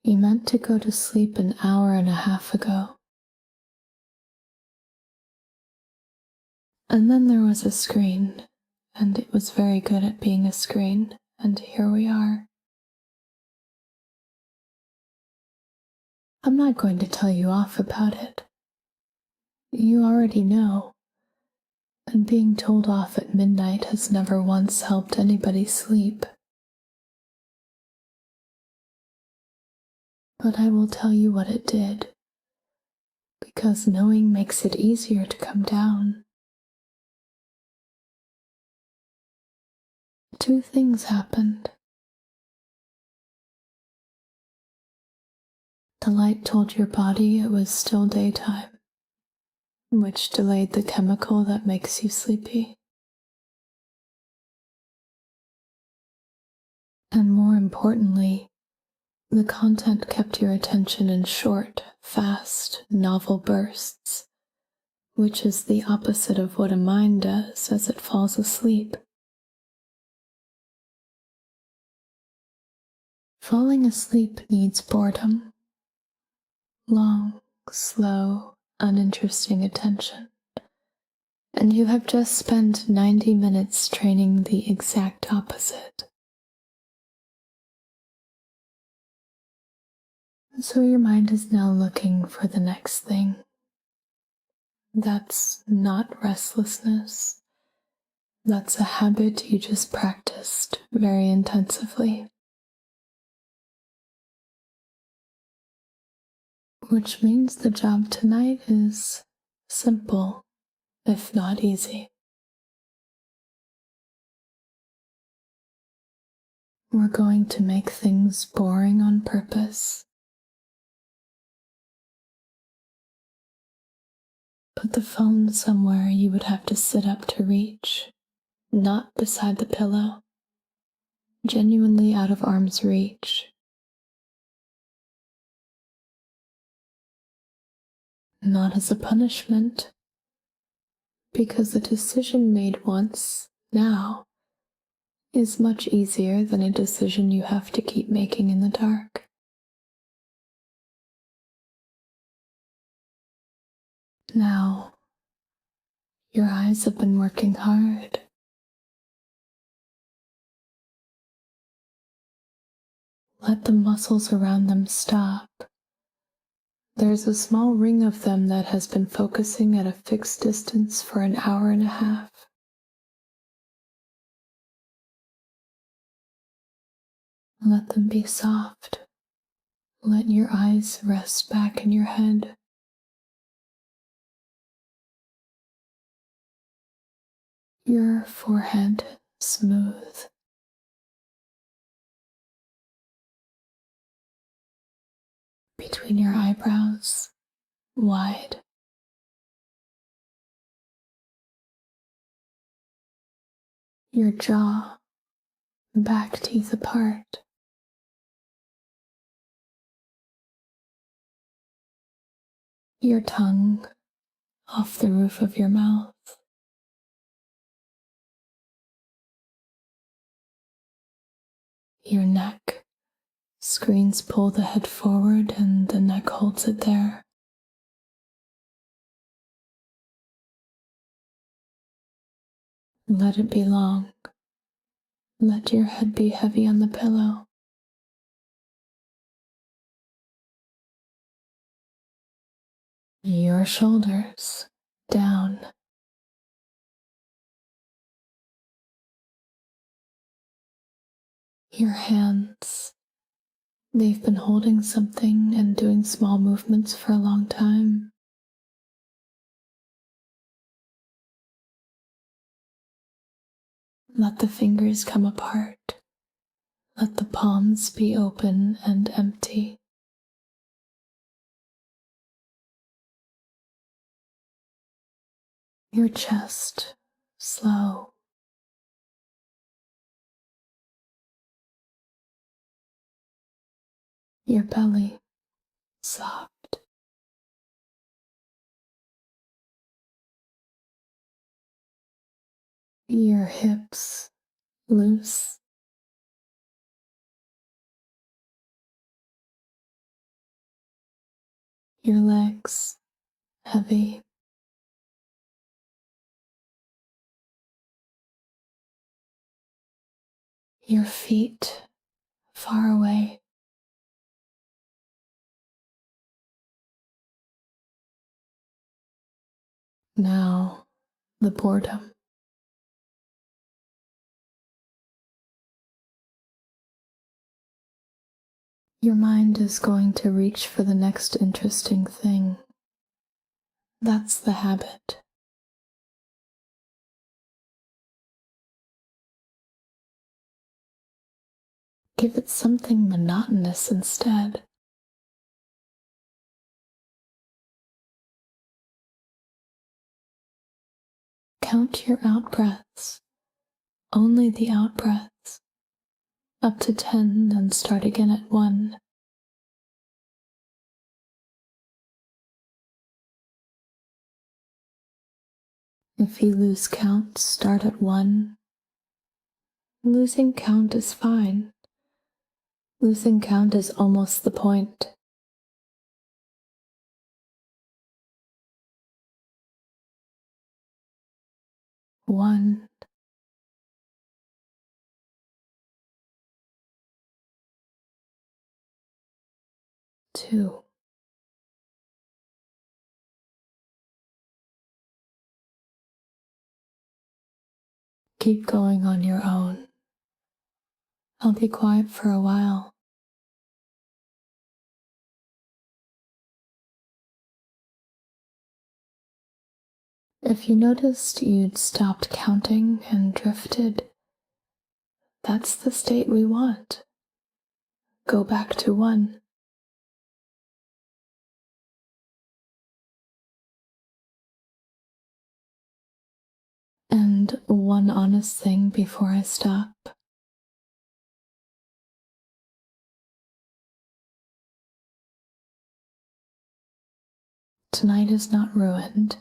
You meant to go to sleep an hour and a half ago. And then there was a screen, and it was very good at being a screen, and here we are. I'm not going to tell you off about it. You already know, and being told off at midnight has never once helped anybody sleep. But I will tell you what it did, because knowing makes it easier to come down. Two things happened. The light told your body it was still daytime, which delayed the chemical that makes you sleepy. And more importantly, the content kept your attention in short, fast, novel bursts, which is the opposite of what a mind does as it falls asleep. Falling asleep needs boredom, long, slow, uninteresting attention. And you have just spent 90 minutes training the exact opposite. So your mind is now looking for the next thing. That's not restlessness. That's a habit you just practiced very intensively. Which means the job tonight is simple, if not easy. We're going to make things boring on purpose. Put the phone somewhere you would have to sit up to reach, not beside the pillow, genuinely out of arm's reach. Not as a punishment, because a decision made once, now, is much easier than a decision you have to keep making in the dark. Now, your eyes have been working hard. Let the muscles around them stop. There's a small ring of them that has been focusing at a fixed distance for an hour and a half. Let them be soft. Let your eyes rest back in your head. Your forehead smooth. Between your eyebrows, wide. Your jaw, back teeth apart. Your tongue off the roof of your mouth. Your neck, screens pull the head forward and the neck holds it there. Let it be long. Let your head be heavy on the pillow. Your shoulders down. Your hands, they've been holding something and doing small movements for a long time. Let the fingers come apart. Let the palms be open and empty. Your chest slow. Your belly soft. Your hips loose. Your legs heavy. Your feet far away. Now, the boredom. Your mind is going to reach for the next interesting thing. That's the habit. Give it something monotonous instead. Count your out-breaths, only the out-breaths, up to 10 and start again at 1. If you lose count, start at 1. Losing count is fine. Losing count is almost the point. One, 2. Keep going on your own. I'll be quiet for a while. If you noticed you'd stopped counting and drifted, that's the state we want. Go back to 1. And one honest thing before I stop. Tonight is not ruined.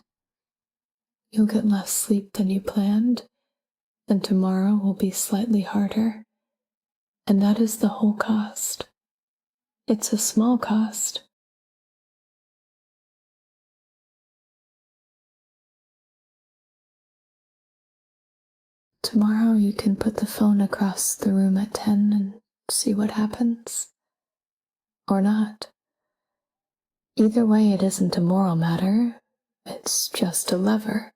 You'll get less sleep than you planned, and tomorrow will be slightly harder. And that is the whole cost. It's a small cost. Tomorrow you can put the phone across the room at 10 and see what happens. Or not. Either way, it isn't a moral matter. It's just a lever.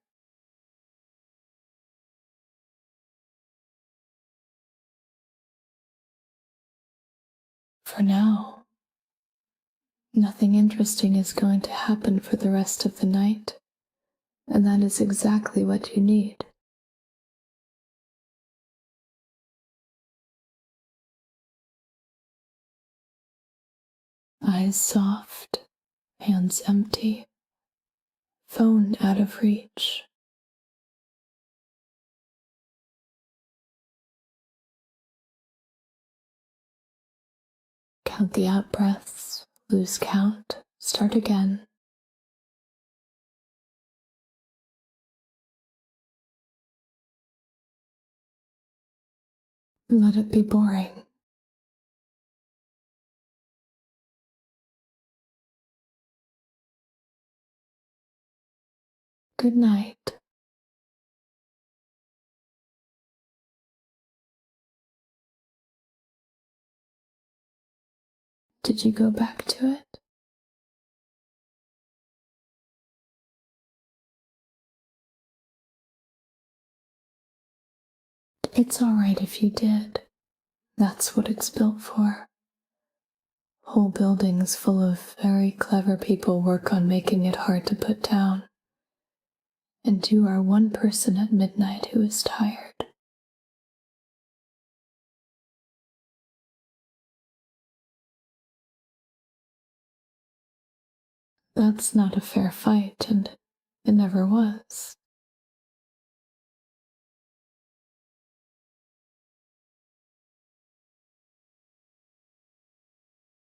For now, nothing interesting is going to happen for the rest of the night, and that is exactly what you need. Eyes soft, hands empty, phone out of reach. Count the out breaths, lose count, start again. Let it be boring. Good night. Did you go back to it? It's all right if you did. That's what it's built for. Whole buildings full of very clever people work on making it hard to put down. And you are one person at midnight who is tired. That's not a fair fight, and it never was.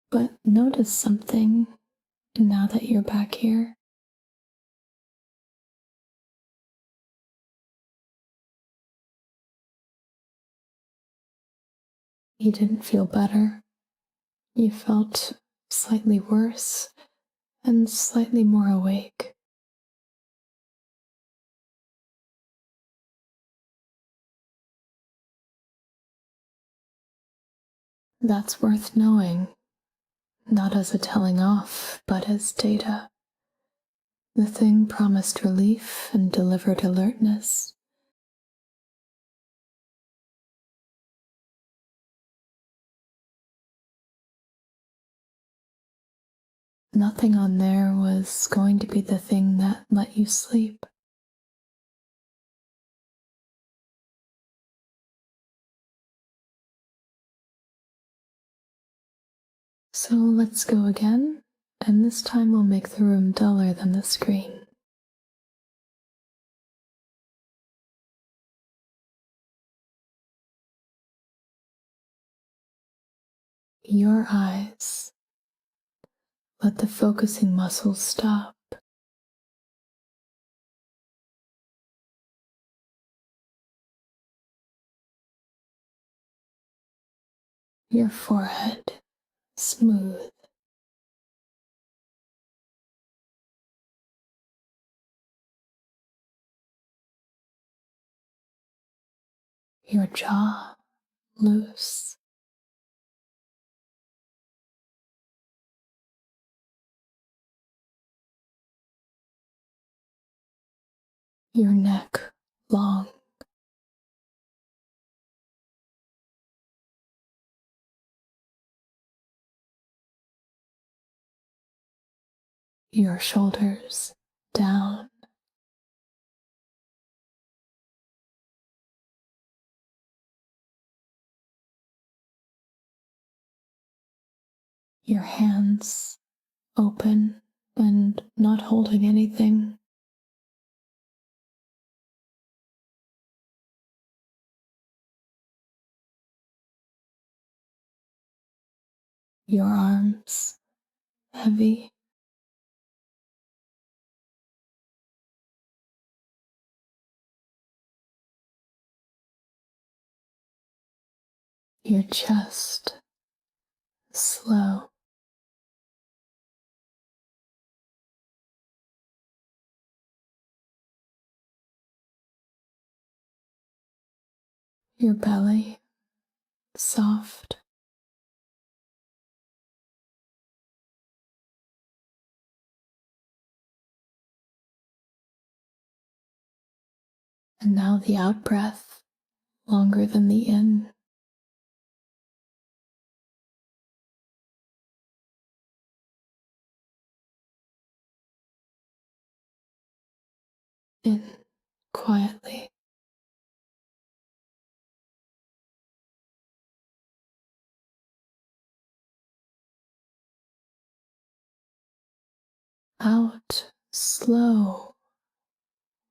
But notice something now that you're back here. You didn't feel better. You felt slightly worse, and slightly more awake. That's worth knowing, not as a telling off, but as data. The thing promised relief and delivered alertness. Nothing on there was going to be the thing that let you sleep. So let's go again, and this time we'll make the room duller than the screen. Your eyes. Let the focusing muscles stop. Your forehead, smooth. Your jaw, loose. Your neck, long. Your shoulders, down. Your hands, open and not holding anything. Your arms, heavy. Your chest, slow. Your belly, soft. And now the out breath, longer than the in. In, quietly. Out, slow,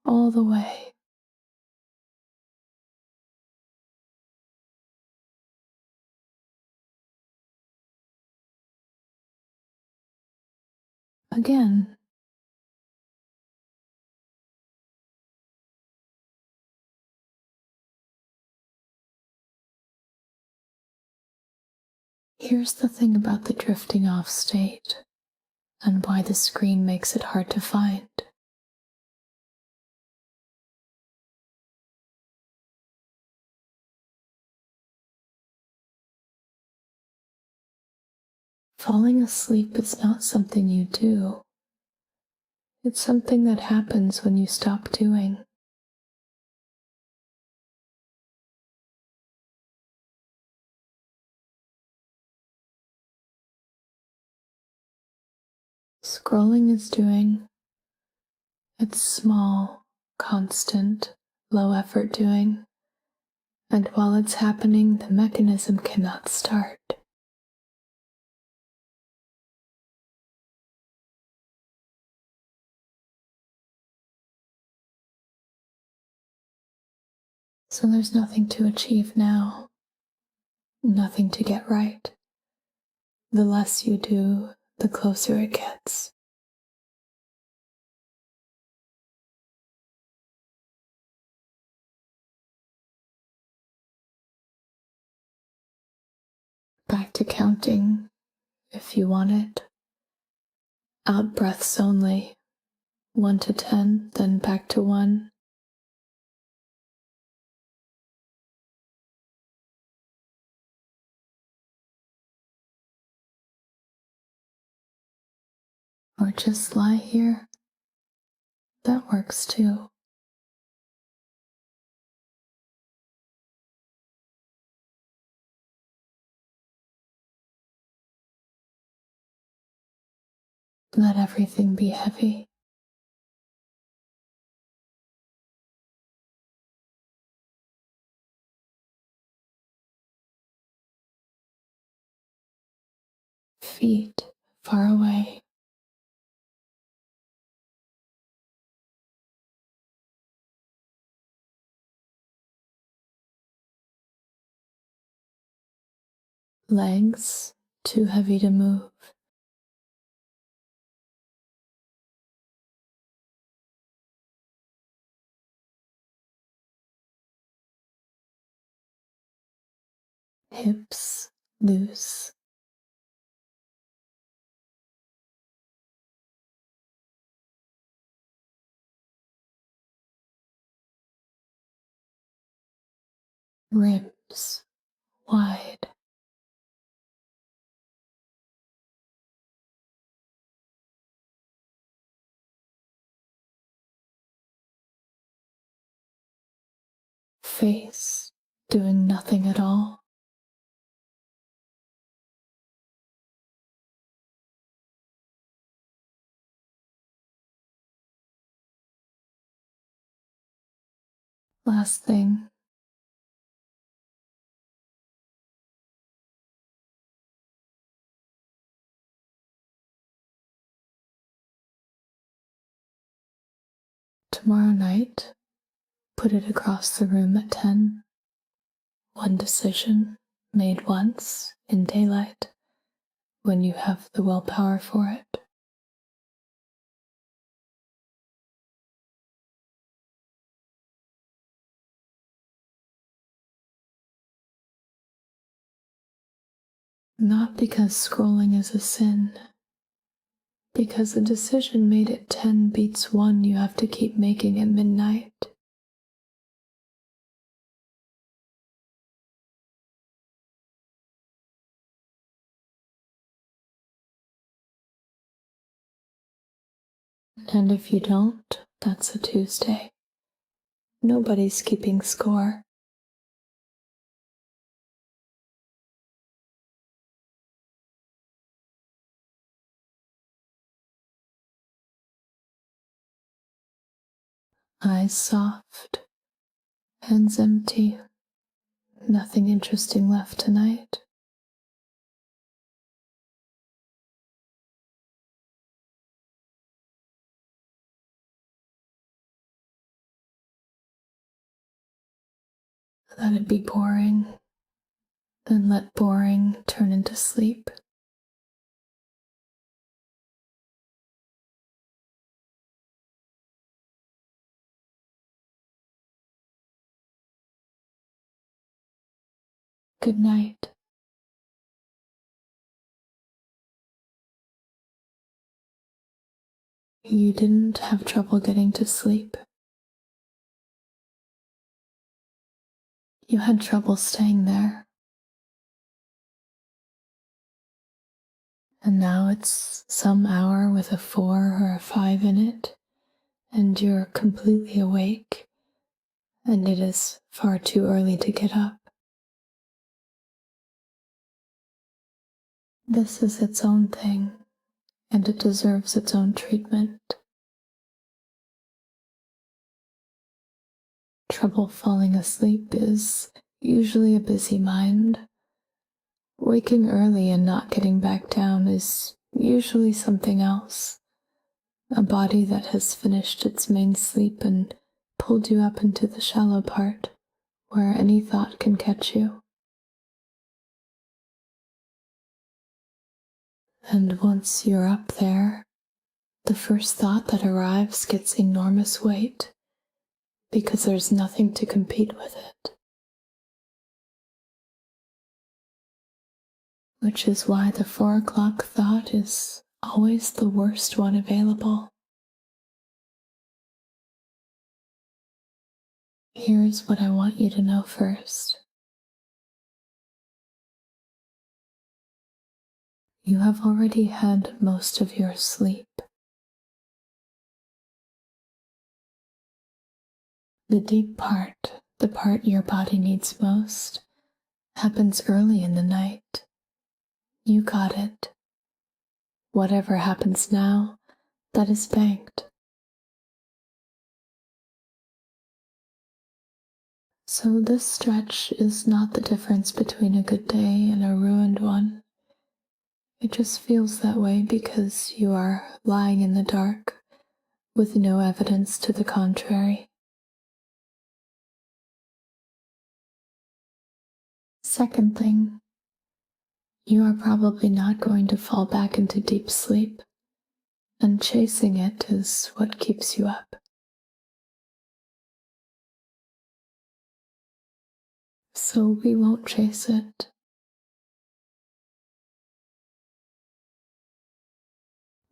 all the way. Again. Here's the thing about the drifting off state, and why the screen makes it hard to find. Falling asleep is not something you do. It's something that happens when you stop doing. Scrolling is doing. It's small, constant, low effort doing. And while it's happening, the mechanism cannot start. So there's nothing to achieve now, nothing to get right. The less you do, the closer it gets. Back to counting, if you want it. Out breaths only, 1 to 10, then back to 1. Or just lie here. That works too. Let everything be heavy. Feet far away. Legs too heavy to move. Hips loose. Ribs wide. Face doing nothing at all. Last thing, tomorrow night, put it across the room at 10. One decision made once in daylight when you have the willpower for it. Not because scrolling is a sin, because a decision made at 10 beats one you have to keep making at midnight. And if you don't, that's a Tuesday. Nobody's keeping score. Eyes soft, hands empty. Nothing interesting left tonight. Let it be boring, then let boring turn into sleep. Good night. You didn't have trouble getting to sleep. You had trouble staying there. And now it's some hour with a 4 or a 5 in it, and you're completely awake, and it is far too early to get up. This is its own thing, and it deserves its own treatment. Trouble falling asleep is usually a busy mind. Waking early and not getting back down is usually something else. A body that has finished its main sleep and pulled you up into the shallow part, where any thought can catch you. And once you're up there, the first thought that arrives gets enormous weight, because there's nothing to compete with it. Which is why the 4 o'clock thought is always the worst one available. Here's what I want you to know first. You have already had most of your sleep. The deep part, the part your body needs most, happens early in the night. You got it. Whatever happens now, that is banked. So this stretch is not the difference between a good day and a ruined one. It just feels that way because you are lying in the dark with no evidence to the contrary. Second thing, you are probably not going to fall back into deep sleep, and chasing it is what keeps you up. So we won't chase it.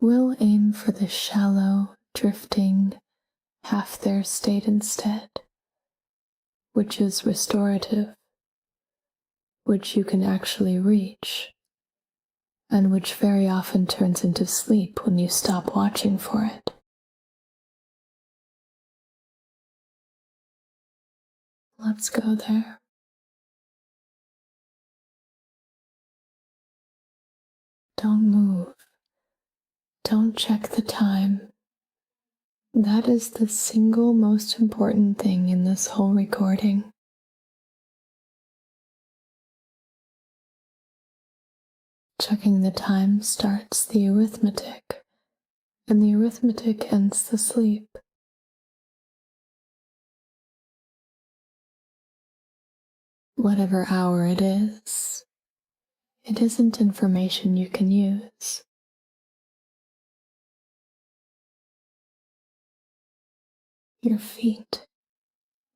We'll aim for the shallow, drifting, half there state instead, which is restorative, which you can actually reach, and which very often turns into sleep when you stop watching for it. Let's go there. Don't move. Don't check the time. That is the single most important thing in this whole recording. Checking the time starts the arithmetic, and the arithmetic ends the sleep. Whatever hour it isn't information you can use. Your feet,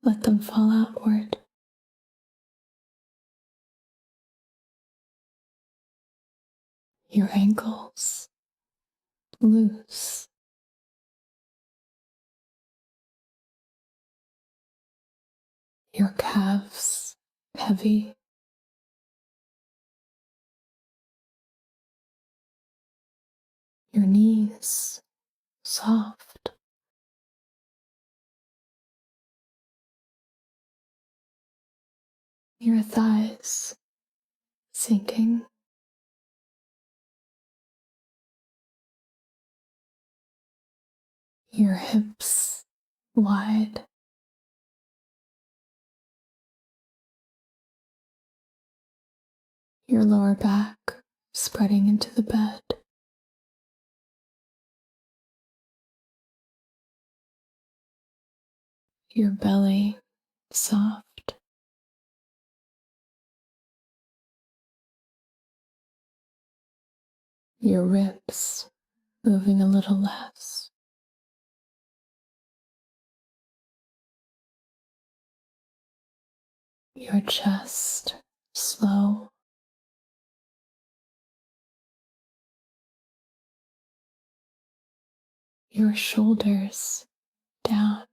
let them fall outward. Your ankles, loose. Your calves, heavy. Your knees, soft. Your thighs, sinking. Your hips, wide. Your lower back, spreading into the bed. Your belly, soft. Your ribs, moving a little less. Your chest, slow. Your shoulders, down.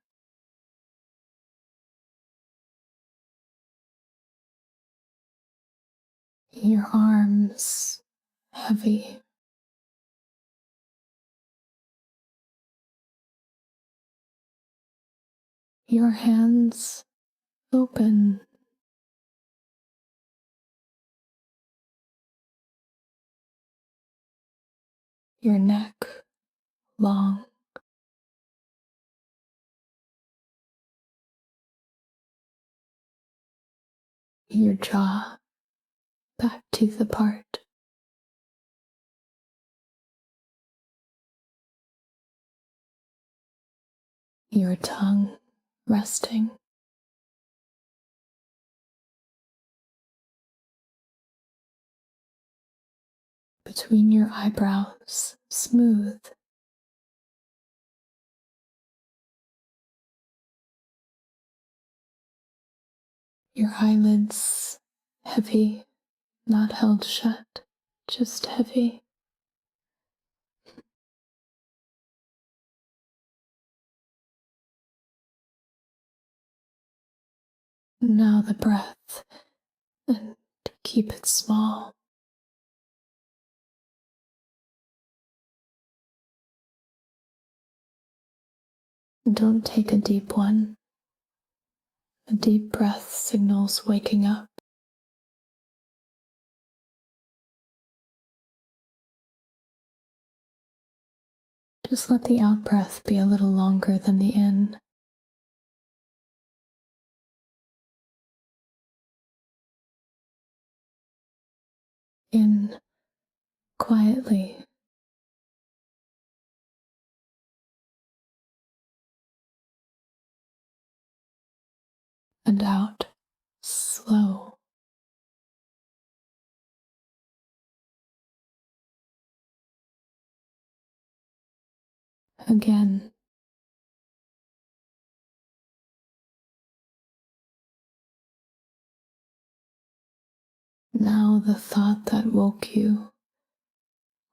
Your arms, heavy. Your hands, open. Your neck, long. Your jaw, back teeth apart. Your tongue, resting. Between your eyebrows, smooth. Your eyelids, heavy, not held shut, just heavy. Now the breath, and keep it small. Don't take a deep one. A deep breath signals waking up. Just let the out breath be a little longer than the in. In quietly, and out slow. Again. Now the thought that woke you,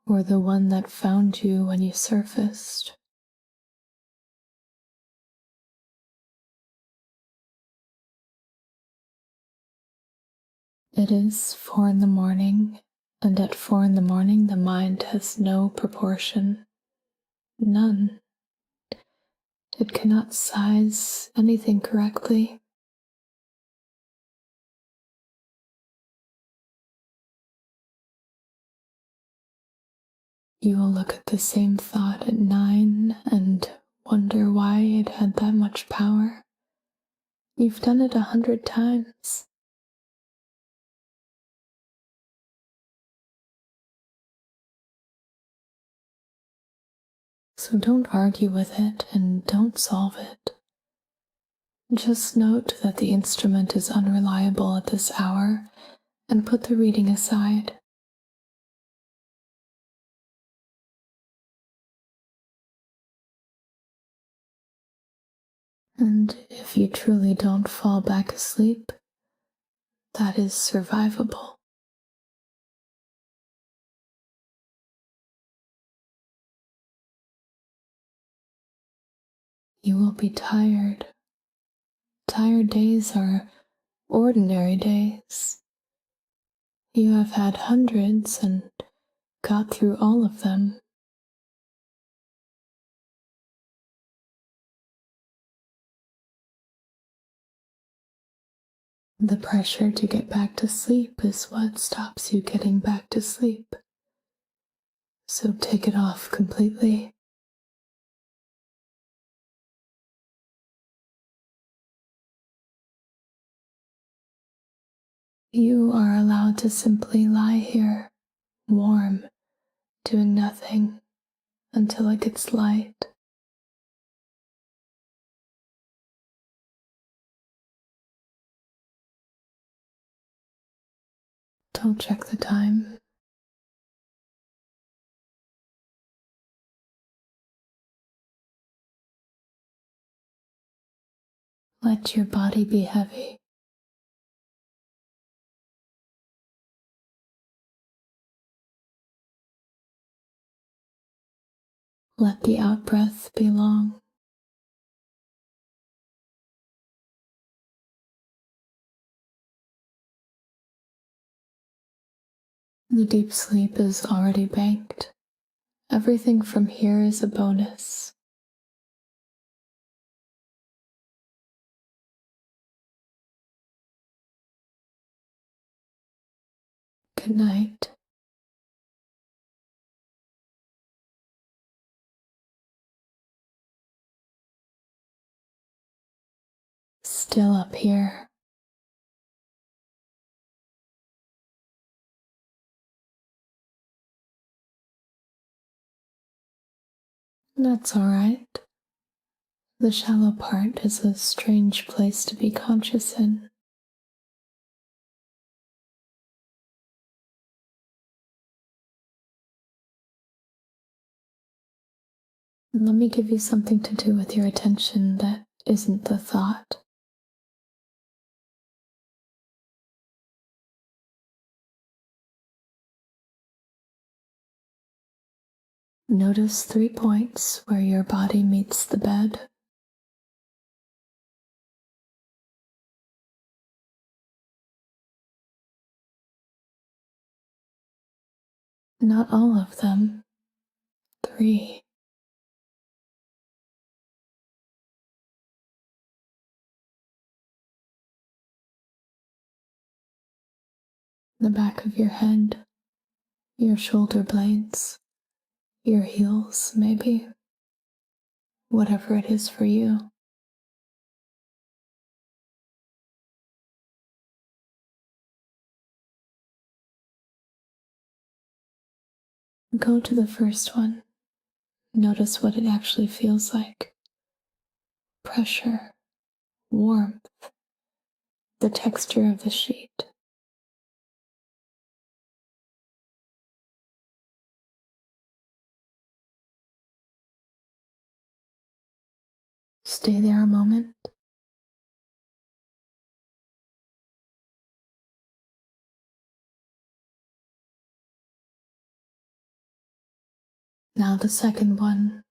or the one that found you when you surfaced. It is 4 in the morning, and at 4 in the morning the mind has no proportion, none. It cannot size anything correctly. You will look at the same thought at 9 and wonder why it had that much power. You've done it 100 times. So don't argue with it and don't solve it. Just note that the instrument is unreliable at this hour and put the reading aside. And if you truly don't fall back asleep, that is survivable. You will be tired. Tired days are ordinary days. You have had hundreds and got through all of them. The pressure to get back to sleep is what stops you getting back to sleep. So take it off completely. You are allowed to simply lie here, warm, doing nothing until it gets light. Don't check the time. Let your body be heavy. Let the out breath be long. The deep sleep is already banked. Everything from here is a bonus. Good night. Still up here. That's all right. The shallow part is a strange place to be conscious in. Let me give you something to do with your attention that isn't the thought. Notice 3 points where your body meets the bed. Not all of them. 3. The back of your head, your shoulder blades, your heels, maybe. Whatever it is for you. Go to the first one. Notice what it actually feels like. Pressure, warmth, the texture of the sheet. Stay there a moment. Now the second one.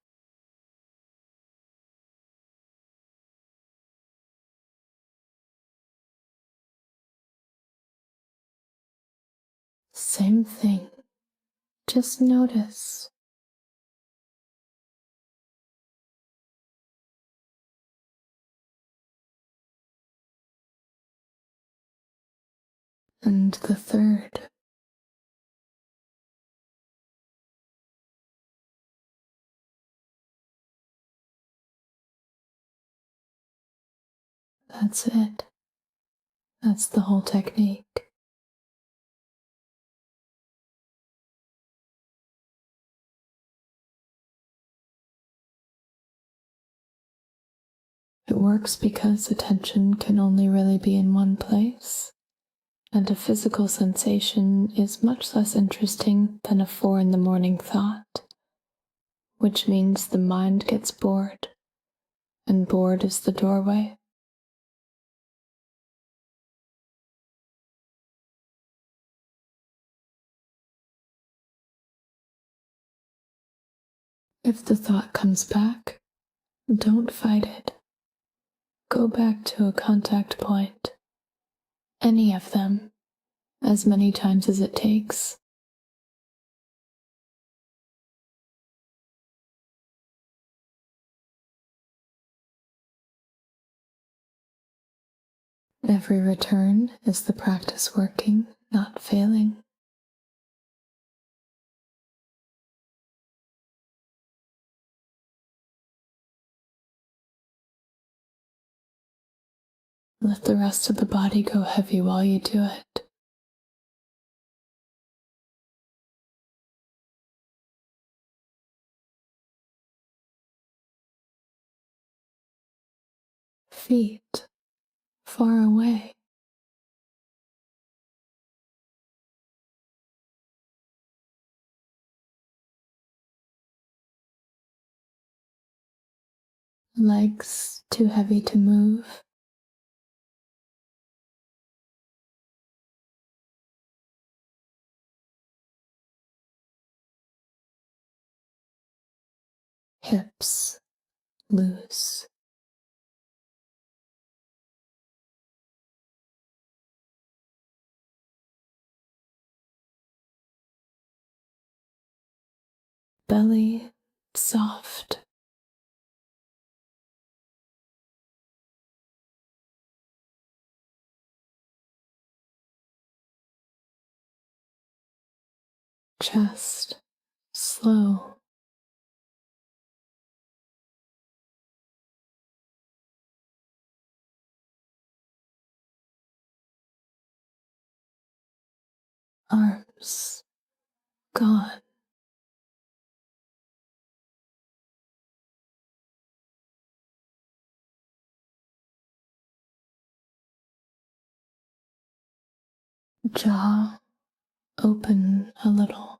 Same thing. Just notice. And the third. That's it. That's the whole technique. It works because attention can only really be in one place, and a physical sensation is much less interesting than a 4 in the morning thought, which means the mind gets bored, and bored is the doorway. If the thought comes back, don't fight it. Go back to a contact point, any of them, as many times as it takes. Every return is the practice working, not failing. Let the rest of the body go heavy while you do it. Feet, far away. Legs too heavy to move. Hips loose. Belly soft. Chest slow. Arms gone. Jaw open a little.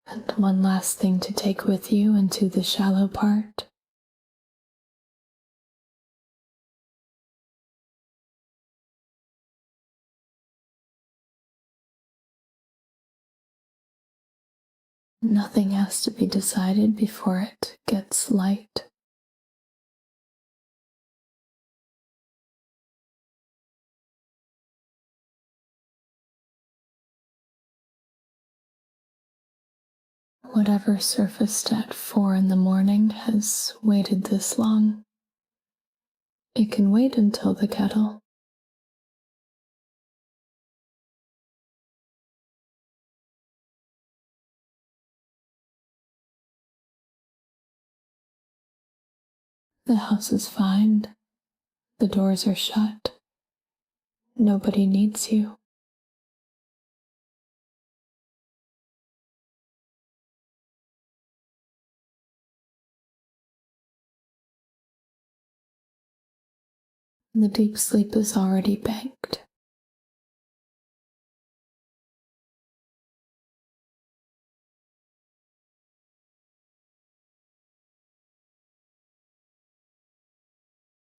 And one last thing to take with you into the shallow part. Nothing has to be decided before it gets light. Whatever surfaced at 4 in the morning has waited this long. It can wait until the kettle. The house is fine. The doors are shut. Nobody needs you. The deep sleep is already banked.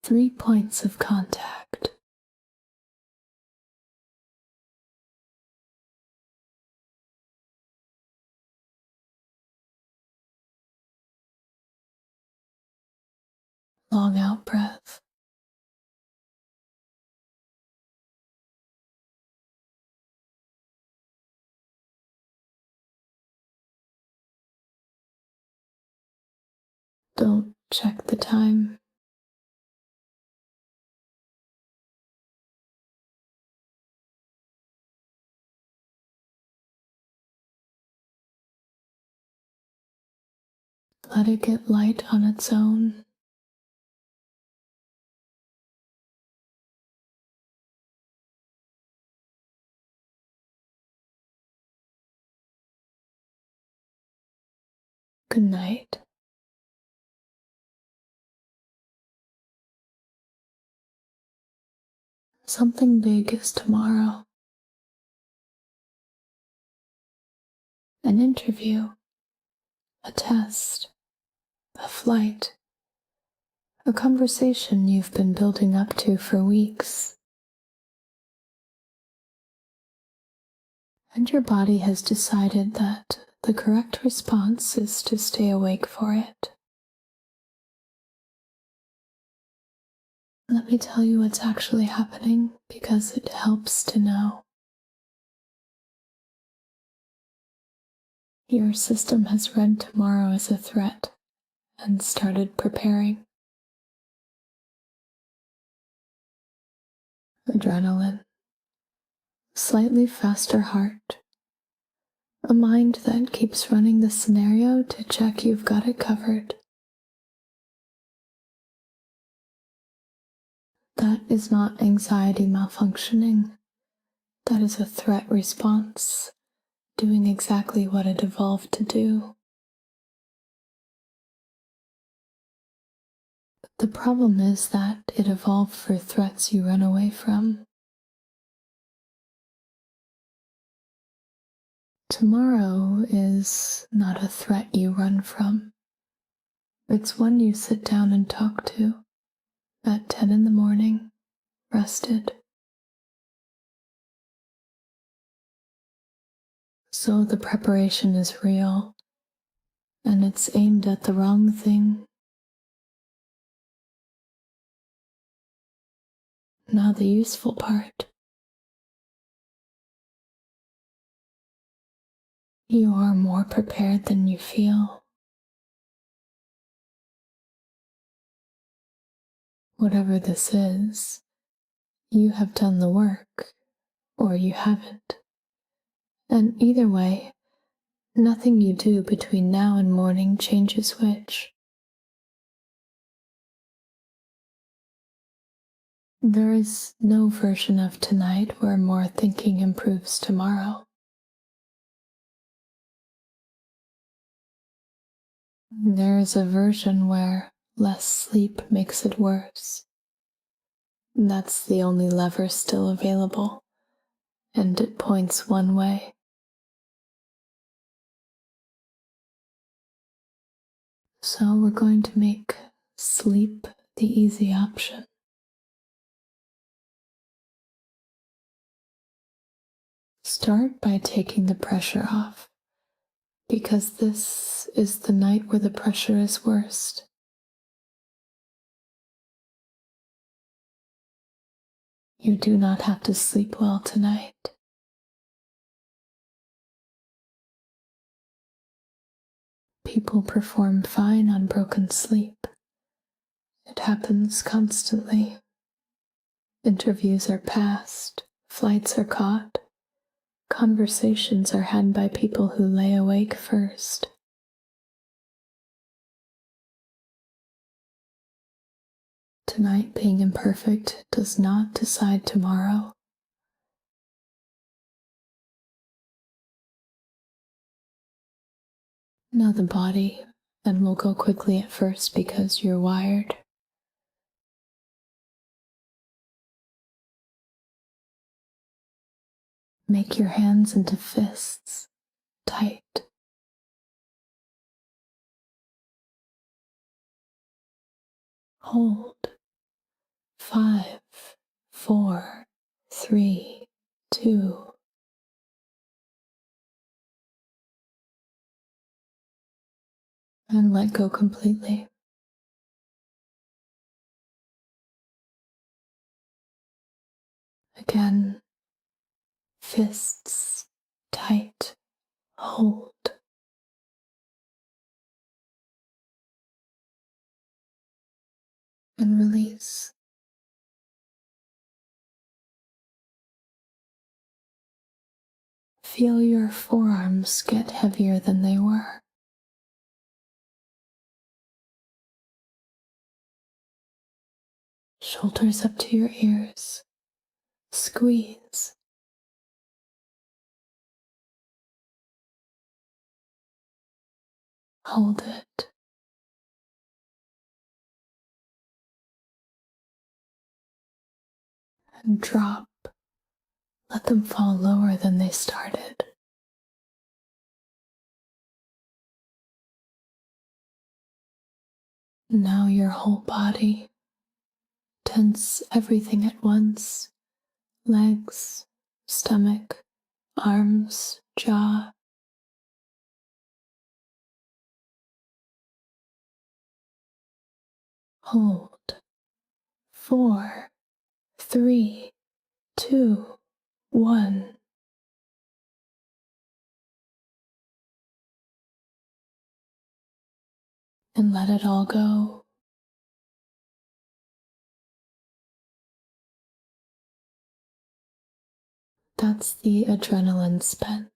Three points of contact. Long out breath. Don't check the time. Let it get light on its own. Good night. Something big is tomorrow. An interview, a test, a flight, a conversation you've been building up to for weeks. And your body has decided that the correct response is to stay awake for it. Let me tell you what's actually happening because it helps to know. Your system has read tomorrow as a threat and started preparing. Adrenaline, slightly faster heart, a mind that keeps running the scenario to check you've got it covered. That is not anxiety malfunctioning. That is a threat response, doing exactly what it evolved to do. The problem is that it evolved for threats you run away from. Tomorrow is not a threat you run from. It's one you sit down and talk to at 10 in the morning, rested. So the preparation is real, and it's aimed at the wrong thing. Now the useful part. You are more prepared than you feel. Whatever this is, you have done the work, or you haven't. And either way, nothing you do between now and morning changes which. There is no version of tonight where more thinking improves tomorrow. There is a version where less sleep makes it worse. That's the only lever still available, and it points one way. So we're going to make sleep the easy option. Start by taking the pressure off, because this is the night where the pressure is worst. You do not have to sleep well tonight. people perform fine on broken sleep. It happens constantly. Interviews are passed, flights are caught, conversations are had by people who lay awake first. Tonight being imperfect does not decide tomorrow. Know the body, and we'll go quickly at first because you're wired. Make your hands into fists, tight. Hold. 5, 4, 3, 2. And let go completely. Again, fists tight, hold. And release. Feel your forearms get heavier than they were. Shoulders up to your ears. Squeeze. Hold it. And drop. Let them fall lower than they started. Now your whole body. Tense everything at once. Legs, stomach, arms, jaw. Hold. 4, 3, 2, 1. And let it all go. That's the adrenaline spent.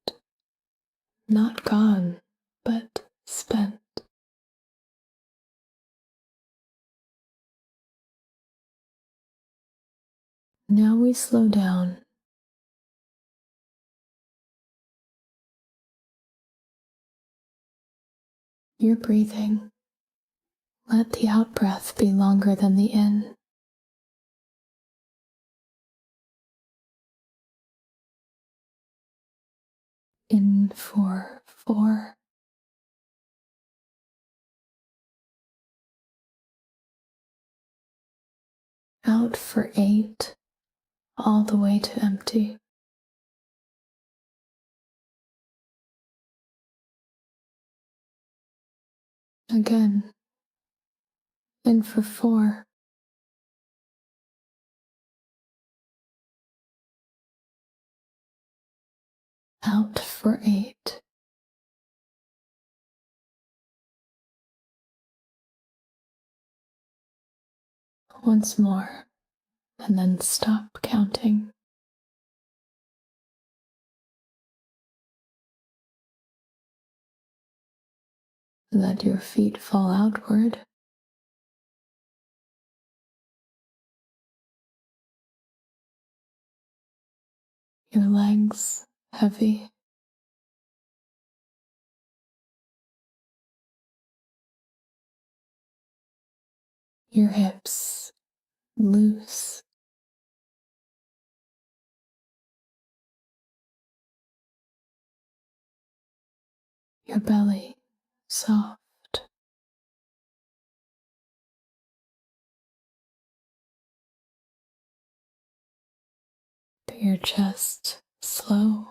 Not gone, but spent. Now we slow down. You're breathing. Let the out breath be longer than the in. In for 4. Out for 8, all the way to empty. Again, in for 4. Out for 8. Once more, and then stop counting. Let your feet fall outward. Your legs heavy. Your hips loose. Your belly soft. Your chest slow.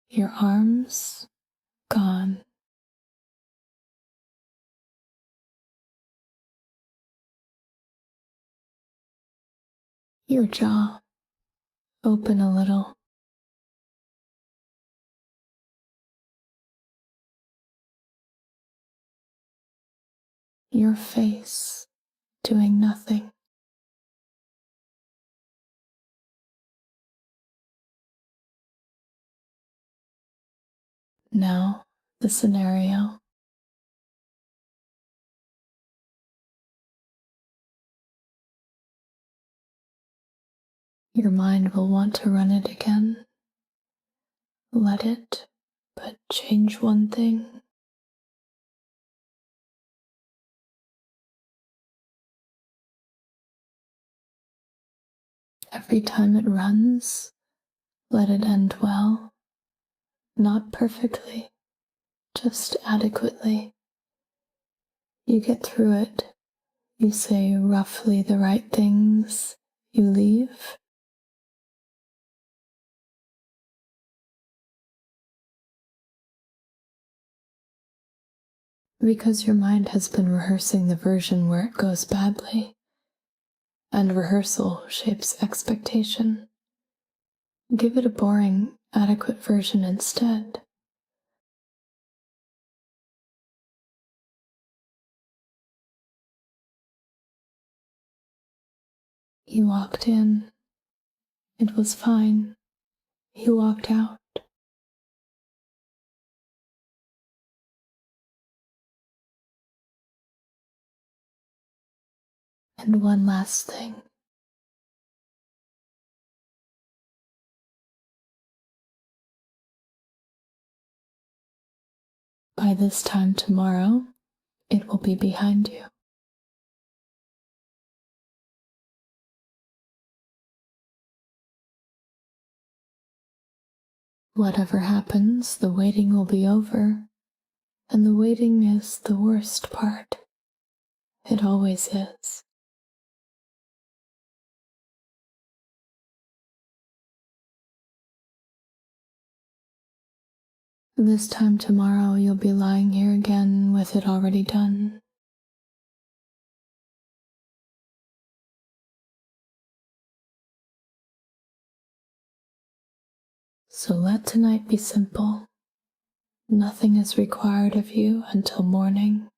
Your arms gone. Your jaw Open a little. Your face doing nothing. Now, the scenario. Your mind will want to run it again. Let it, but change one thing. Every time it runs, let it end well. Not perfectly, just adequately. You get through it. You say roughly the right things. You leave. Because your mind has been rehearsing the version where it goes badly, and rehearsal shapes expectation. Give it a boring, adequate version instead. You walked in. It was fine. You walked out. And one last thing. By this time tomorrow, it will be behind you. Whatever happens, the waiting will be over, and the waiting is the worst part. It always is. This time tomorrow, you'll be lying here again with it already done. So let tonight be simple. Nothing is required of you until morning.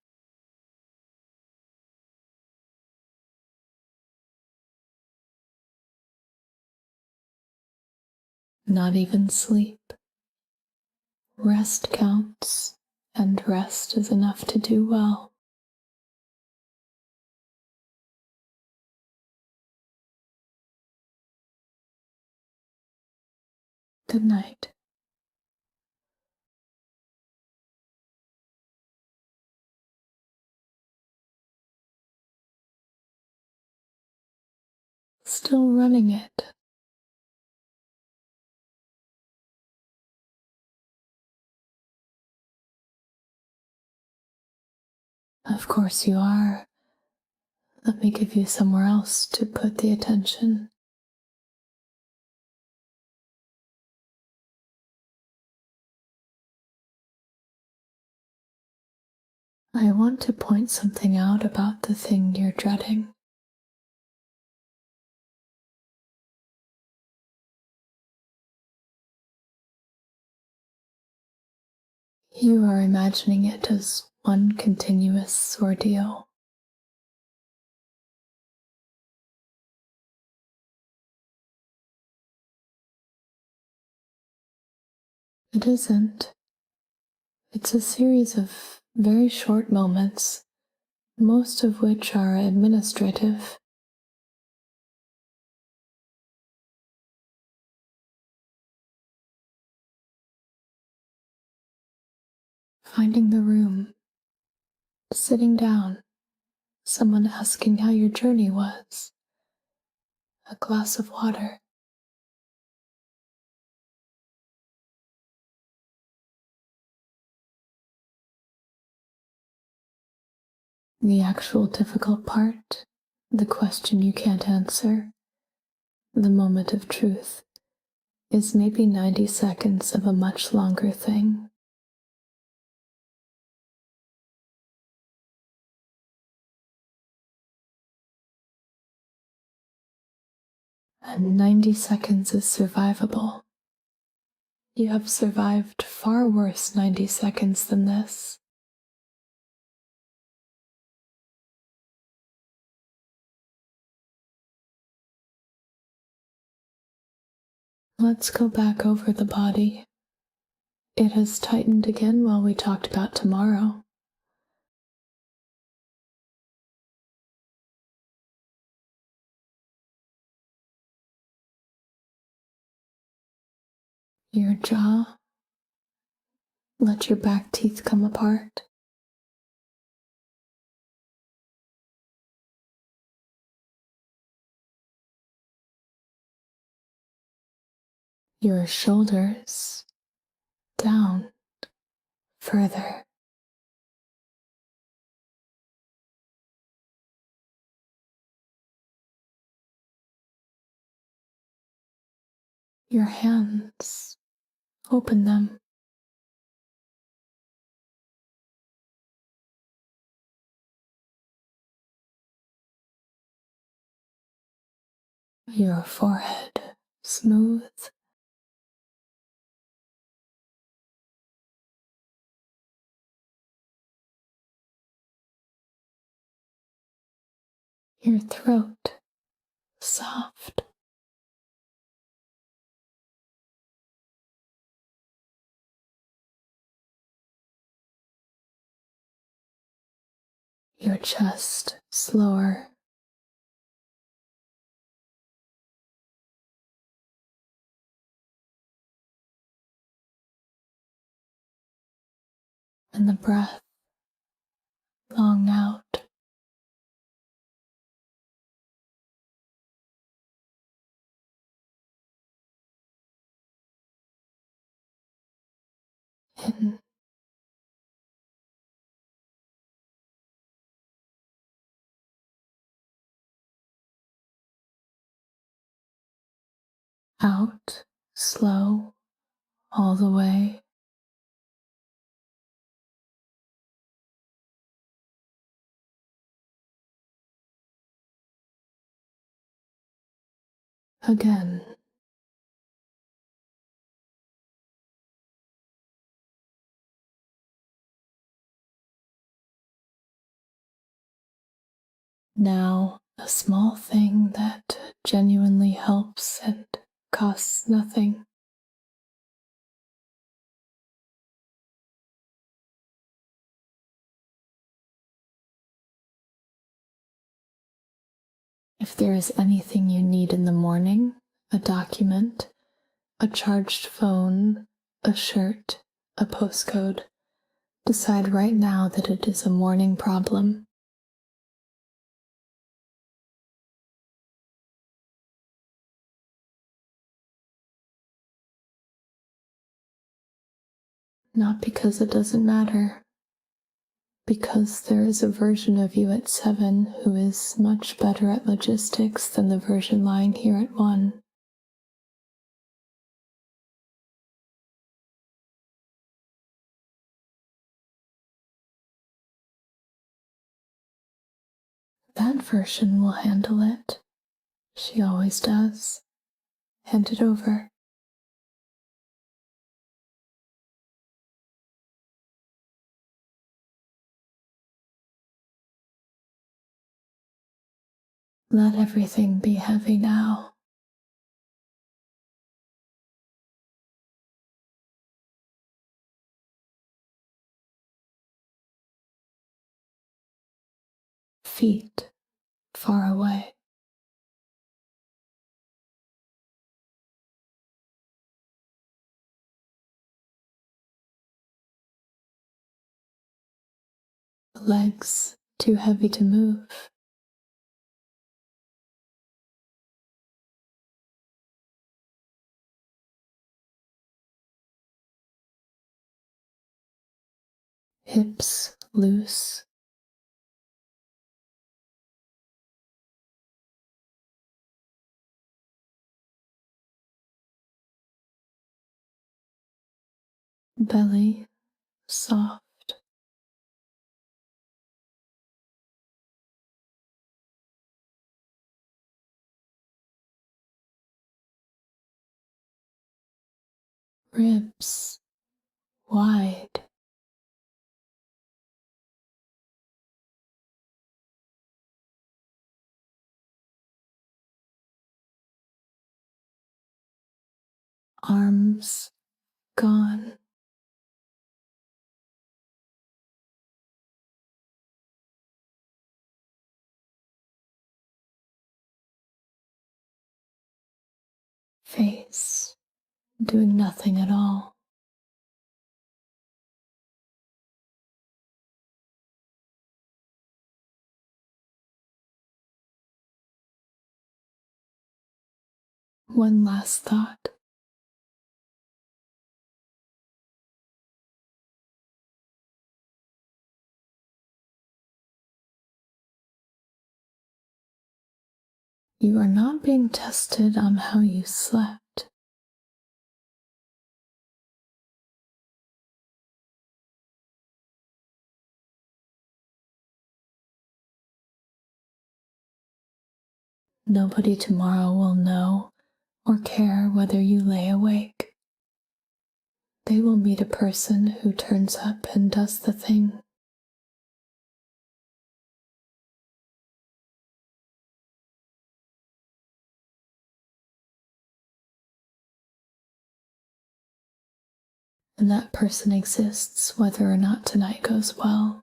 Not even sleep. Rest counts, and rest is enough to do well. Good night. Still running it. Of course you are. Let me give you somewhere else to put the attention. I want to point something out about the thing you're dreading. You are imagining it as one continuous ordeal. It isn't. It's a series of very short moments, most of which are administrative. Finding the room, sitting down, someone asking how your journey was, a glass of water. The actual difficult part, the question you can't answer, the moment of truth, is maybe 90 seconds of a much longer thing. and 90 seconds is survivable. You have survived far worse 90 seconds than this. Let's go back over the body. It has tightened again while we talked about tomorrow. Your jaw. Let your back teeth come apart. Your shoulders. Down. Further. Your hands. Open them. Your forehead. Smooth. Your throat. Soft. Your chest. Slower. And the breath. Long out. In. Out. Slow. All the way. Again. Now, a small thing that genuinely helps and costs nothing. If there is anything you need in the morning, a document, a charged phone, a shirt, a postcode, decide right now that it is a morning problem. Not because it doesn't matter, because there is a version of you at 7 who is much better at logistics than the version lying here at 1. That version will handle it. She always does. Hand it over. Let everything be heavy now. Feet far away. Legs too heavy to move. Hips loose. Belly soft. ribs wide, arms gone, face doing nothing at all. One last thought. You are not being tested on how you slept. Nobody tomorrow will know or care whether you lay awake. They will meet a person who turns up and does the thing. And that person exists whether or not tonight goes well.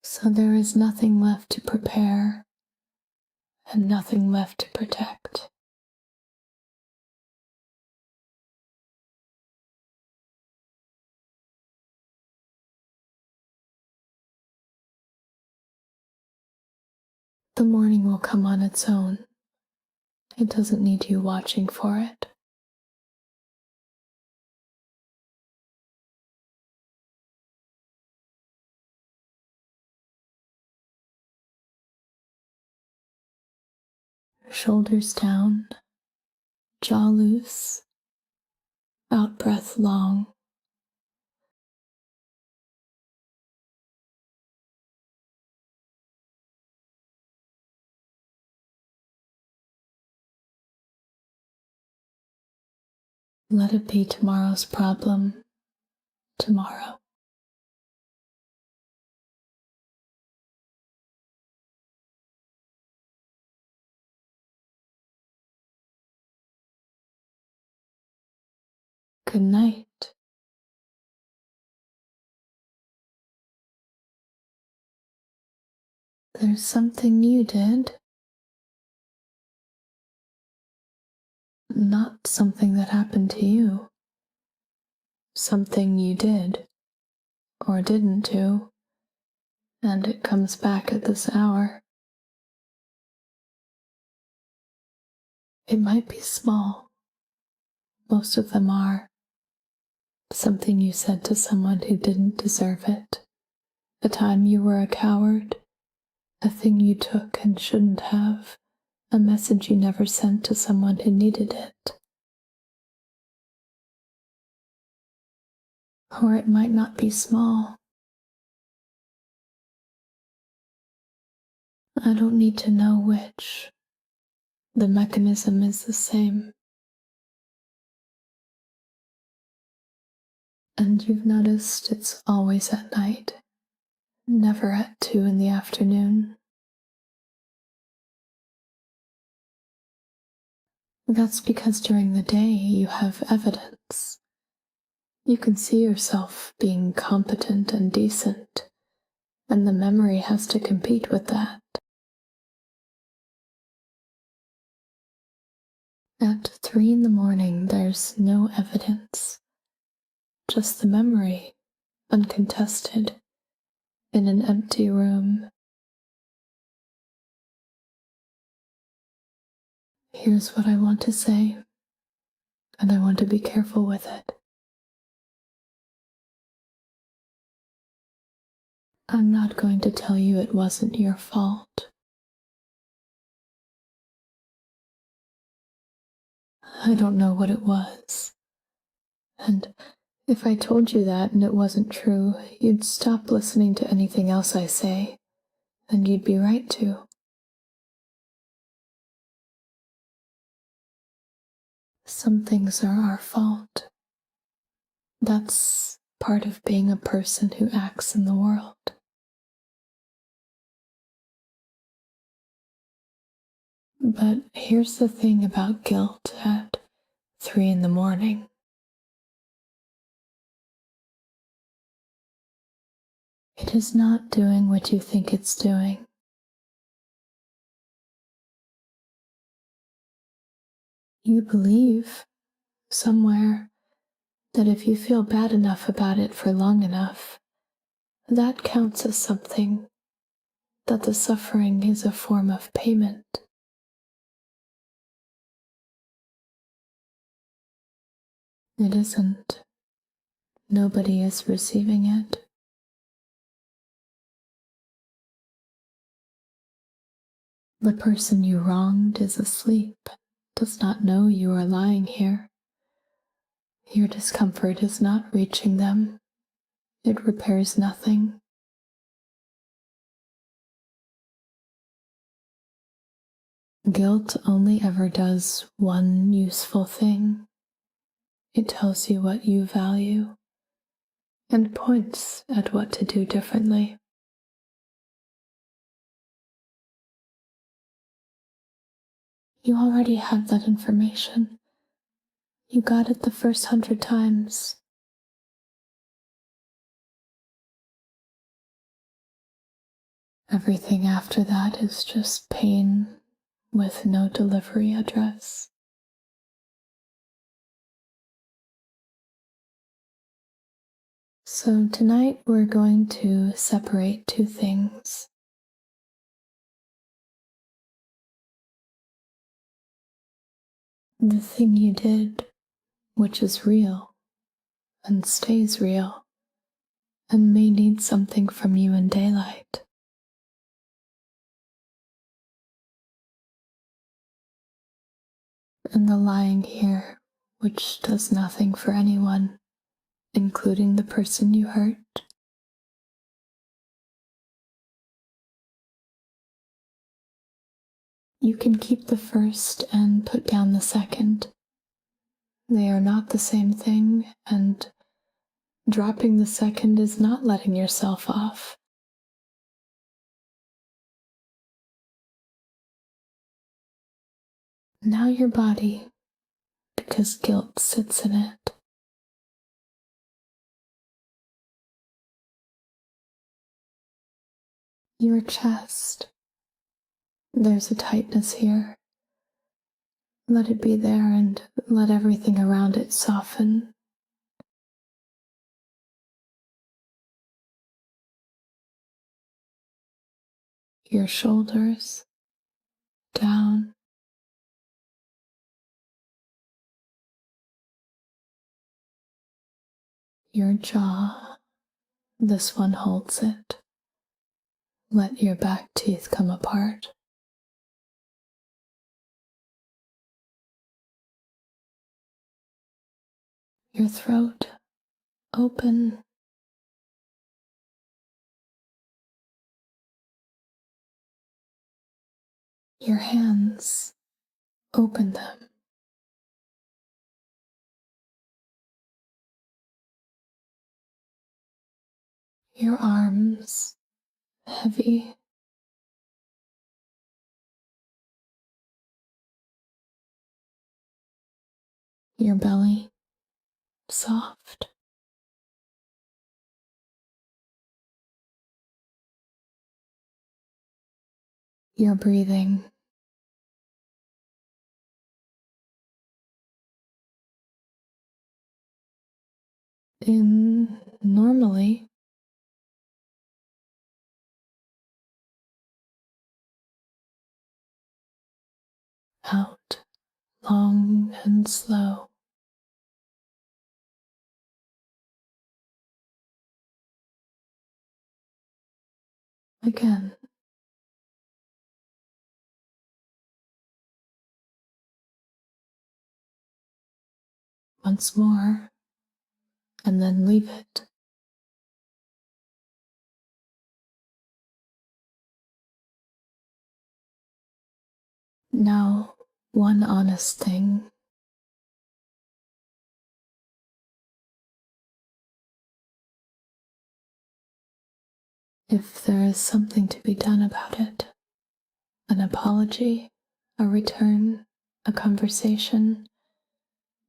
So there is nothing left to prepare and nothing left to protect. The morning will come on its own. It doesn't need you watching for it. Shoulders down, jaw loose, out breath long. Let it be tomorrow's problem tomorrow. Good night. There's something you did, not something that happened to you. Something you did or didn't do, and it comes back at this hour. It might be small. Most of them are. Something you said to someone who didn't deserve it. A time you were a coward. A thing you took and shouldn't have. A message you never sent to someone who needed it. Or it might not be small. I don't need to know which. The mechanism is the same. And you've noticed it's always at night, never at 2 in the afternoon. That's because during the day you have evidence. You can see yourself being competent and decent, and the memory has to compete with that. At 3 in the morning, there's no evidence, just the memory, uncontested, in an empty room. Here's what I want to say, and I want to be careful with it. I'm not going to tell you it wasn't your fault. I don't know what it was, and If I told you that and it wasn't true, you'd stop listening to anything else I say, and you'd be right to. Some things are our fault. That's part of being a person who acts in the world. But here's the thing about guilt at 3 in the morning. It is not doing what you think it's doing. You believe somewhere that if you feel bad enough about it for long enough, that counts as something, that the suffering is a form of payment. It isn't. Nobody is receiving it. The person you wronged is asleep, does not know you are lying here. Your discomfort is not reaching them. It repairs nothing. Guilt only ever does one useful thing. It tells you what you value and points at what to do differently. You already have that information. You got it the first 100 times. Everything after that is just pain with no delivery address. So tonight we're going to separate two things. The thing you did, which is real and stays real, and may need something from you in daylight. And the lying here, which does nothing for anyone, including the person you hurt. You can keep the first and put down the second. They are not the same thing, and dropping the second is not letting yourself off. Now your body, because guilt sits in it. Your chest. There's a tightness here. Let it be there and let everything around it soften. Your shoulders, down. Your jaw, this one holds it. Let your back teeth come apart. Your throat, open. Your hands, open them. Your arms, heavy. Your belly, soft. Your breathing. In normally. Out, long and slow. Again. Once more. and then leave it. Now, one honest thing. If there is something to be done about it, an apology, a return, a conversation,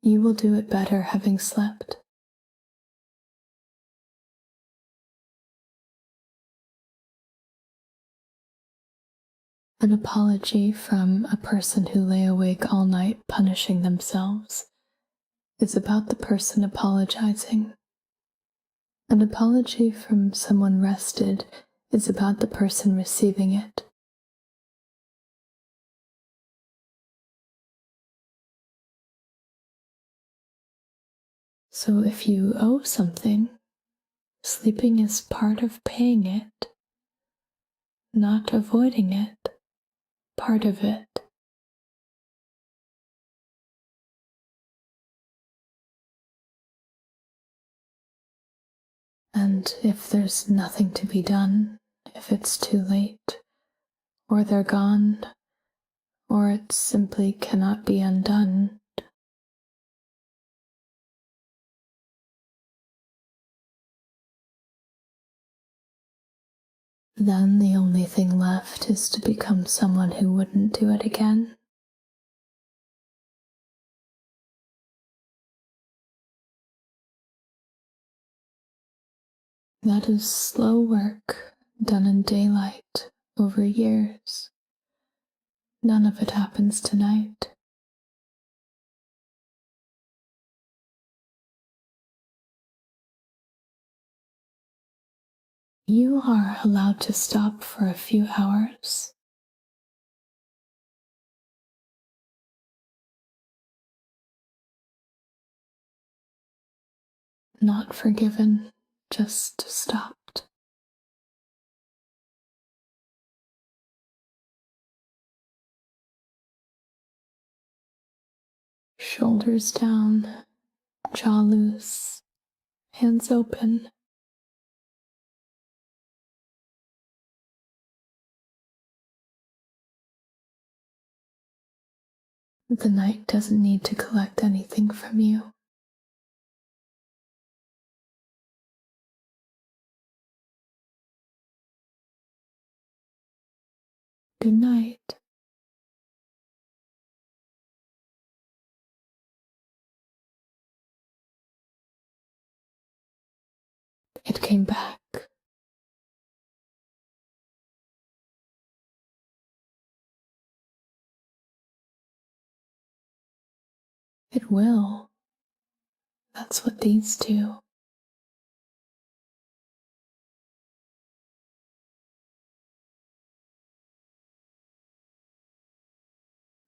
you will do it better having slept. An apology from a person who lay awake all night punishing themselves is about the person apologizing. An apology from someone rested is about the person receiving it. So if you owe something, sleeping is part of paying it, not avoiding it, part of it. And if there's nothing to be done, if it's too late, or they're gone, or it simply cannot be undone, then the only thing left is to become someone who wouldn't do it again. That is slow work done in daylight over years. None of it happens tonight. You are allowed to stop for a few hours. Not forgiven, just stopped. Shoulders down, jaw loose, hands open. The night doesn't need to collect anything from you. Good night. It came back. It will. That's what these do.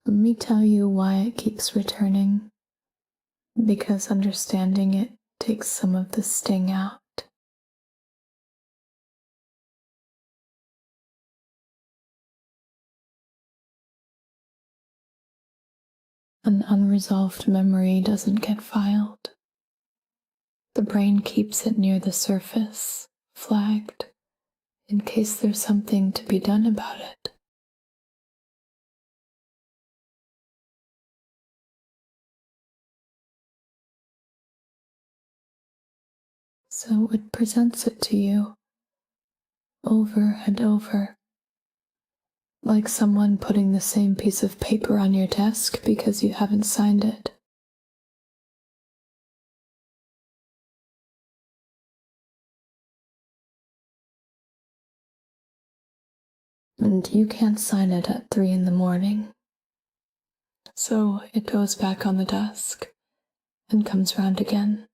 Let me tell you why it keeps returning. Because understanding it takes some of the sting out. An unresolved memory doesn't get filed. The brain keeps it near the surface, flagged, in case there's something to be done about it. So it presents it to you over and over, like someone putting the same piece of paper on your desk because you haven't signed it. And you can't sign it at 3 in the morning. So it goes back on the desk and comes round again.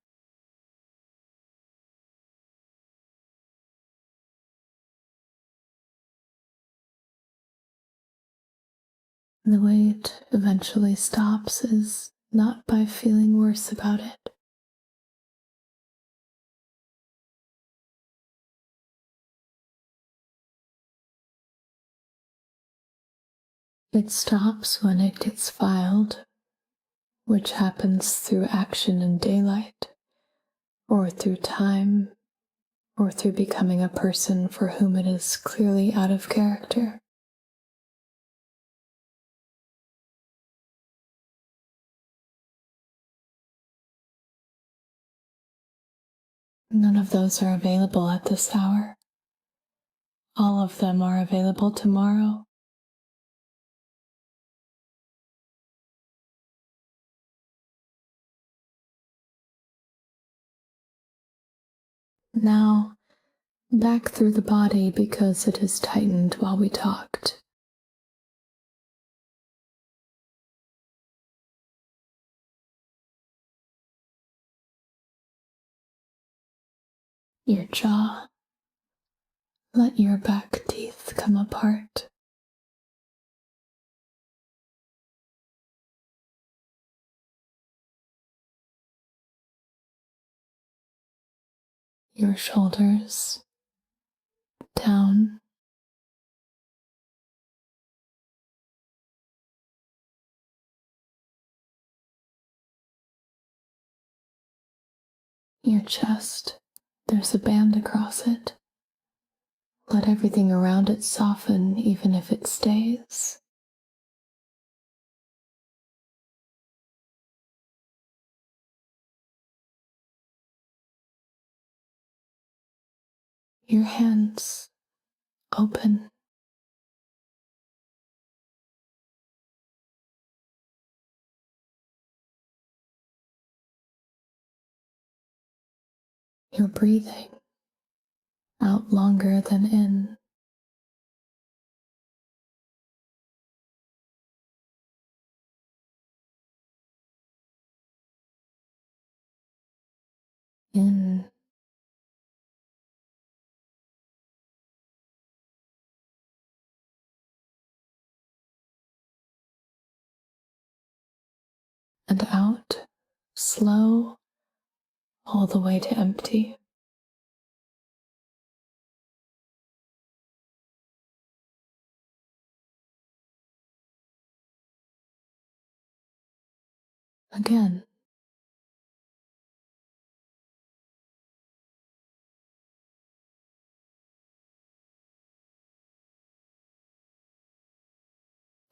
The way it eventually stops is not by feeling worse about it. It stops when it gets filed, which happens through action in daylight, or through time, or through becoming a person for whom it is clearly out of character. None of those are available at this hour. All of them are available tomorrow. Now, back through the body because it is tightened while we talked. Your jaw. Let your back teeth come apart. Your shoulders down. Your chest. There's a band across it. Let everything around it soften, even if it stays. Your hands open. You're breathing out longer than in. In and out, slow, all the way to empty. Again.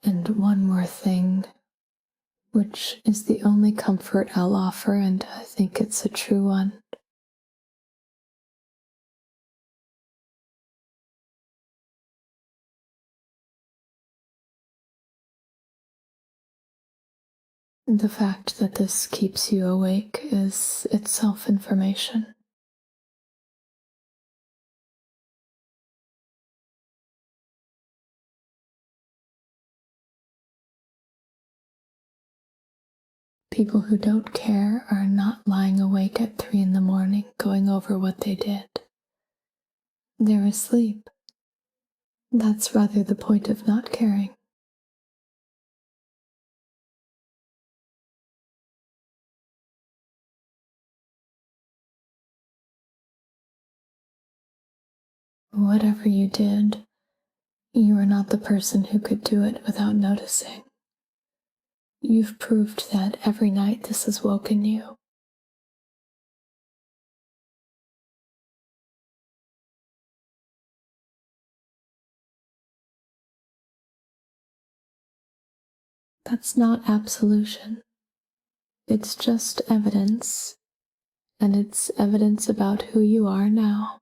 And one more thing, which is the only comfort I'll offer, and I think it's a true one. The fact that this keeps you awake is itself information. People who don't care are not lying awake at 3 in the morning going over what they did. They're asleep. That's rather the point of not caring. Whatever you did, you are not the person who could do it without noticing. You've proved that every night this has woken you. That's not absolution. It's just evidence, and it's evidence about who you are now.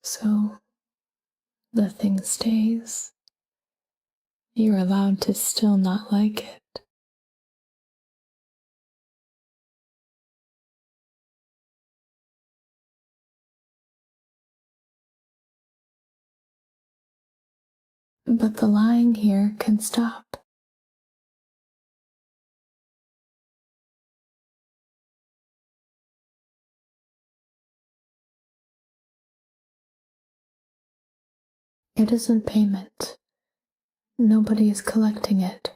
So the thing stays. You're allowed to still not like it. But the lying here can stop. It isn't payment. Nobody is collecting it.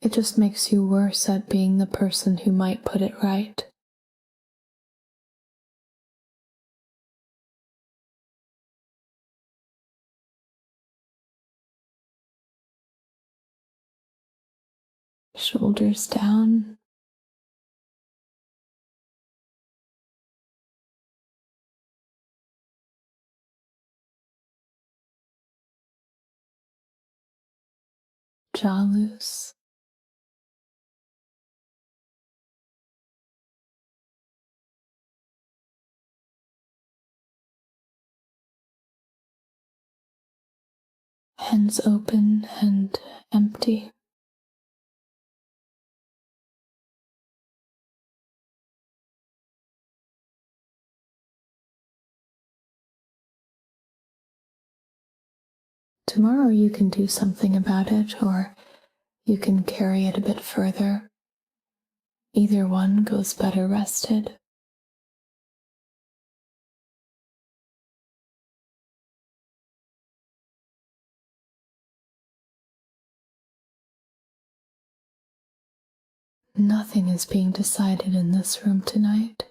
It just makes you worse at being the person who might put it right. shoulders down, jaw loose, hands open and empty. Tomorrow you can do something about it, or you can carry it a bit further. Either one goes better rested. Nothing is being decided in this room tonight.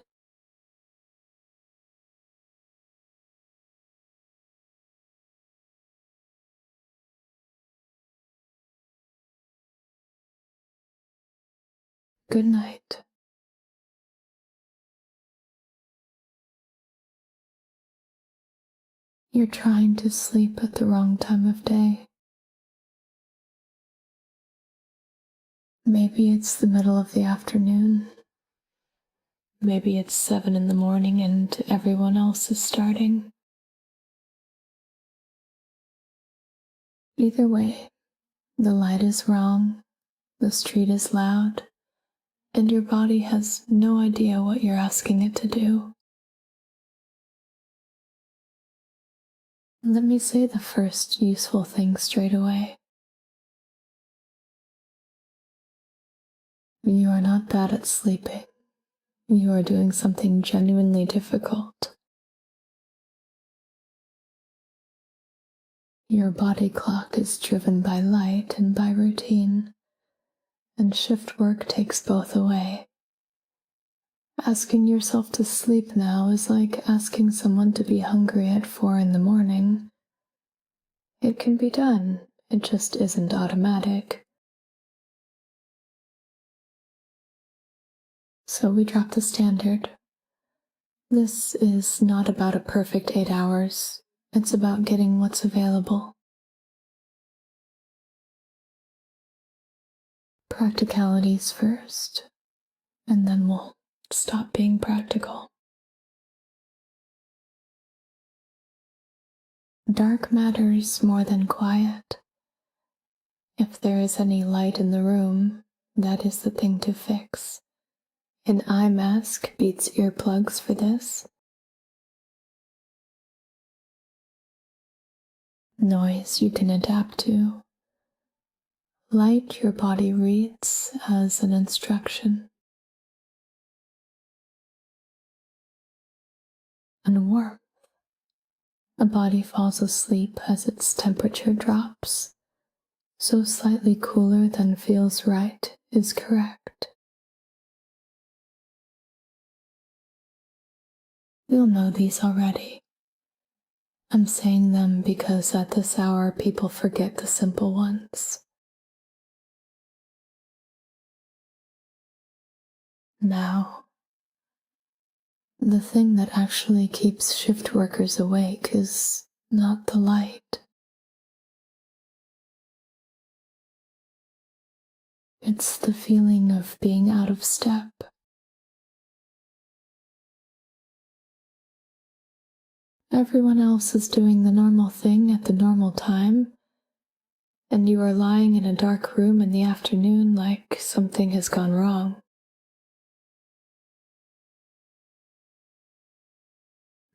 Good night. You're trying to sleep at the wrong time of day. Maybe it's the middle of the afternoon. Maybe it's 7 in the morning and everyone else is starting. Either way, the light is wrong, the street is loud, and your body has no idea what you're asking it to do. Let me say the first useful thing straight away. You are not bad at sleeping. You are doing something genuinely difficult. Your body clock is driven by light and by routine, and shift work takes both away. Asking yourself to sleep now is like asking someone to be hungry at 4 in the morning. It can be done, it just isn't automatic. So we drop the standard. This is not about a perfect 8 hours. It's about getting what's available. Practicalities first, and then we'll stop being practical. Dark matters more than quiet. If there is any light in the room, that is the thing to fix. An eye mask beats earplugs for this. Noise you can adapt to. Light your body reads as an instruction. And warmth. A body falls asleep as its temperature drops. So slightly cooler than feels right is correct. You'll know these already. I'm saying them because at this hour people forget the simple ones. Now, the thing that actually keeps shift workers awake is not the light. It's the feeling of being out of step. Everyone else is doing the normal thing at the normal time, and you are lying in a dark room in the afternoon like something has gone wrong.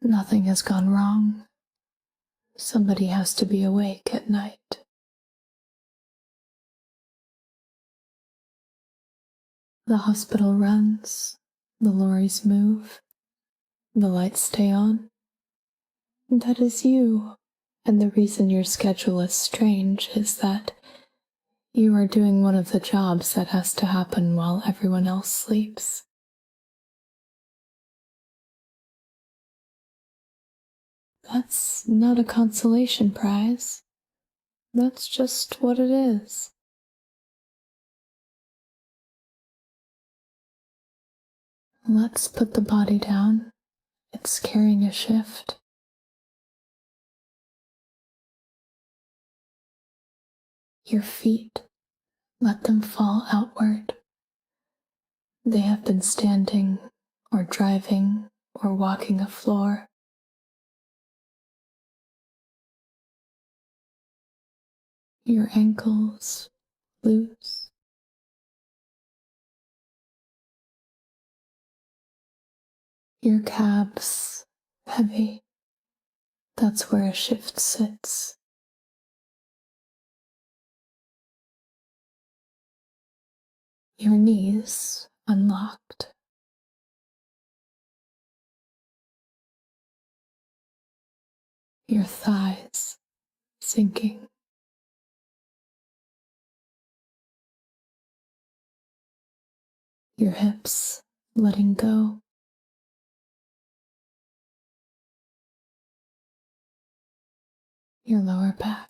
Nothing has gone wrong. Somebody has to be awake at night. The hospital runs, the lorries move, the lights stay on. That is you, and the reason your schedule is strange is that you are doing one of the jobs that has to happen while everyone else sleeps. That's not a consolation prize. That's just what it is. Let's put the body down. It's carrying a shift. Your feet, let them fall outward. They have been standing or driving or walking a floor. Your ankles loose. Your calves heavy. That's where a shift sits. Your knees unlocked. Your thighs sinking. Your hips letting go. Your lower back.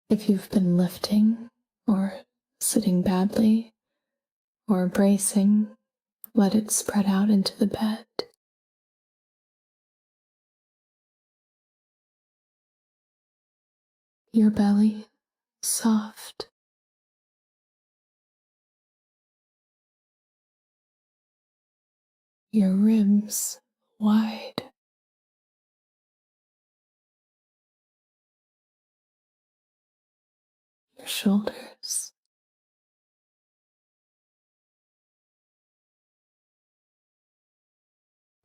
If you've been lifting or sitting badly or bracing, let it spread out into the bed. Your belly soft. Your ribs wide. Your shoulders.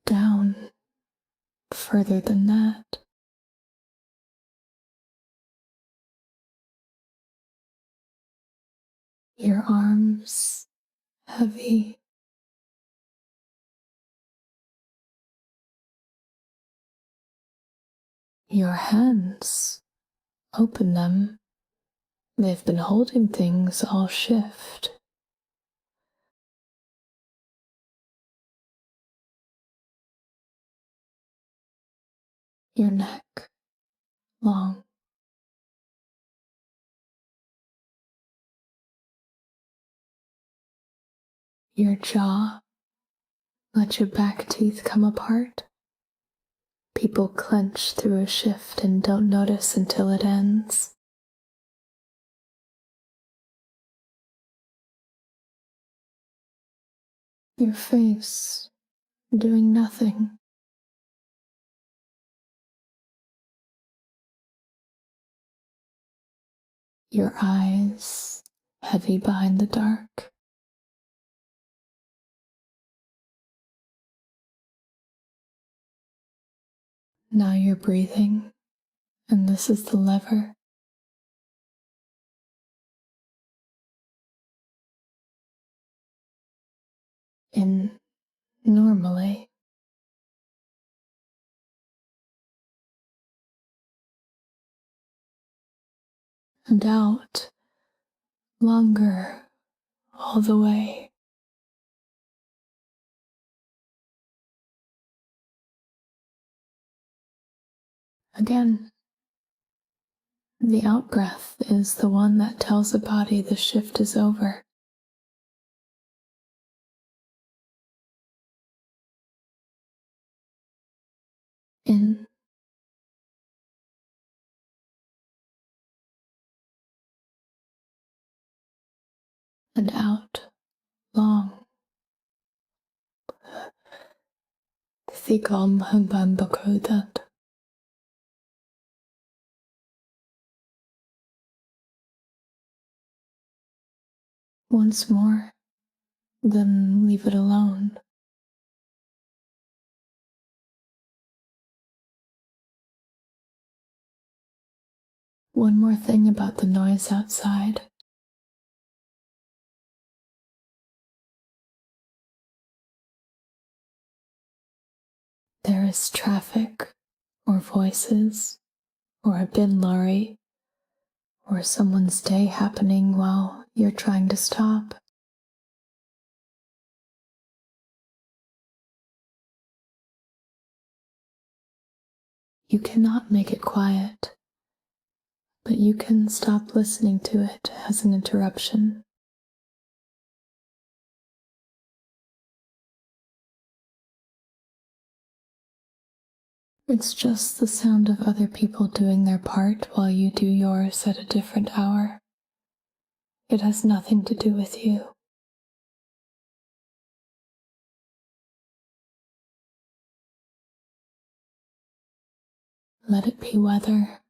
Down further than that. Your arms heavy. Your hands, open them. They've been holding things all shift. Your neck long. Your jaw, let your back teeth come apart. People clench through a shift and don't notice until it ends. Your face, doing nothing. Your eyes, heavy behind the dark. Now you're breathing, and this is the lever. In normally. And out, longer, all the way. Again, the out breath is the one that tells the body the shift is over. In and out, long. Thigom Humbambakodat. Once more, then leave it alone. One more thing about the noise outside. There is traffic, or voices, or a bin lorry, or someone's day happening while you're trying to stop. You cannot make it quiet. but you can stop listening to it as an interruption. It's just the sound of other people doing their part while you do yours at a different hour. It has nothing to do with you. Let it be weather.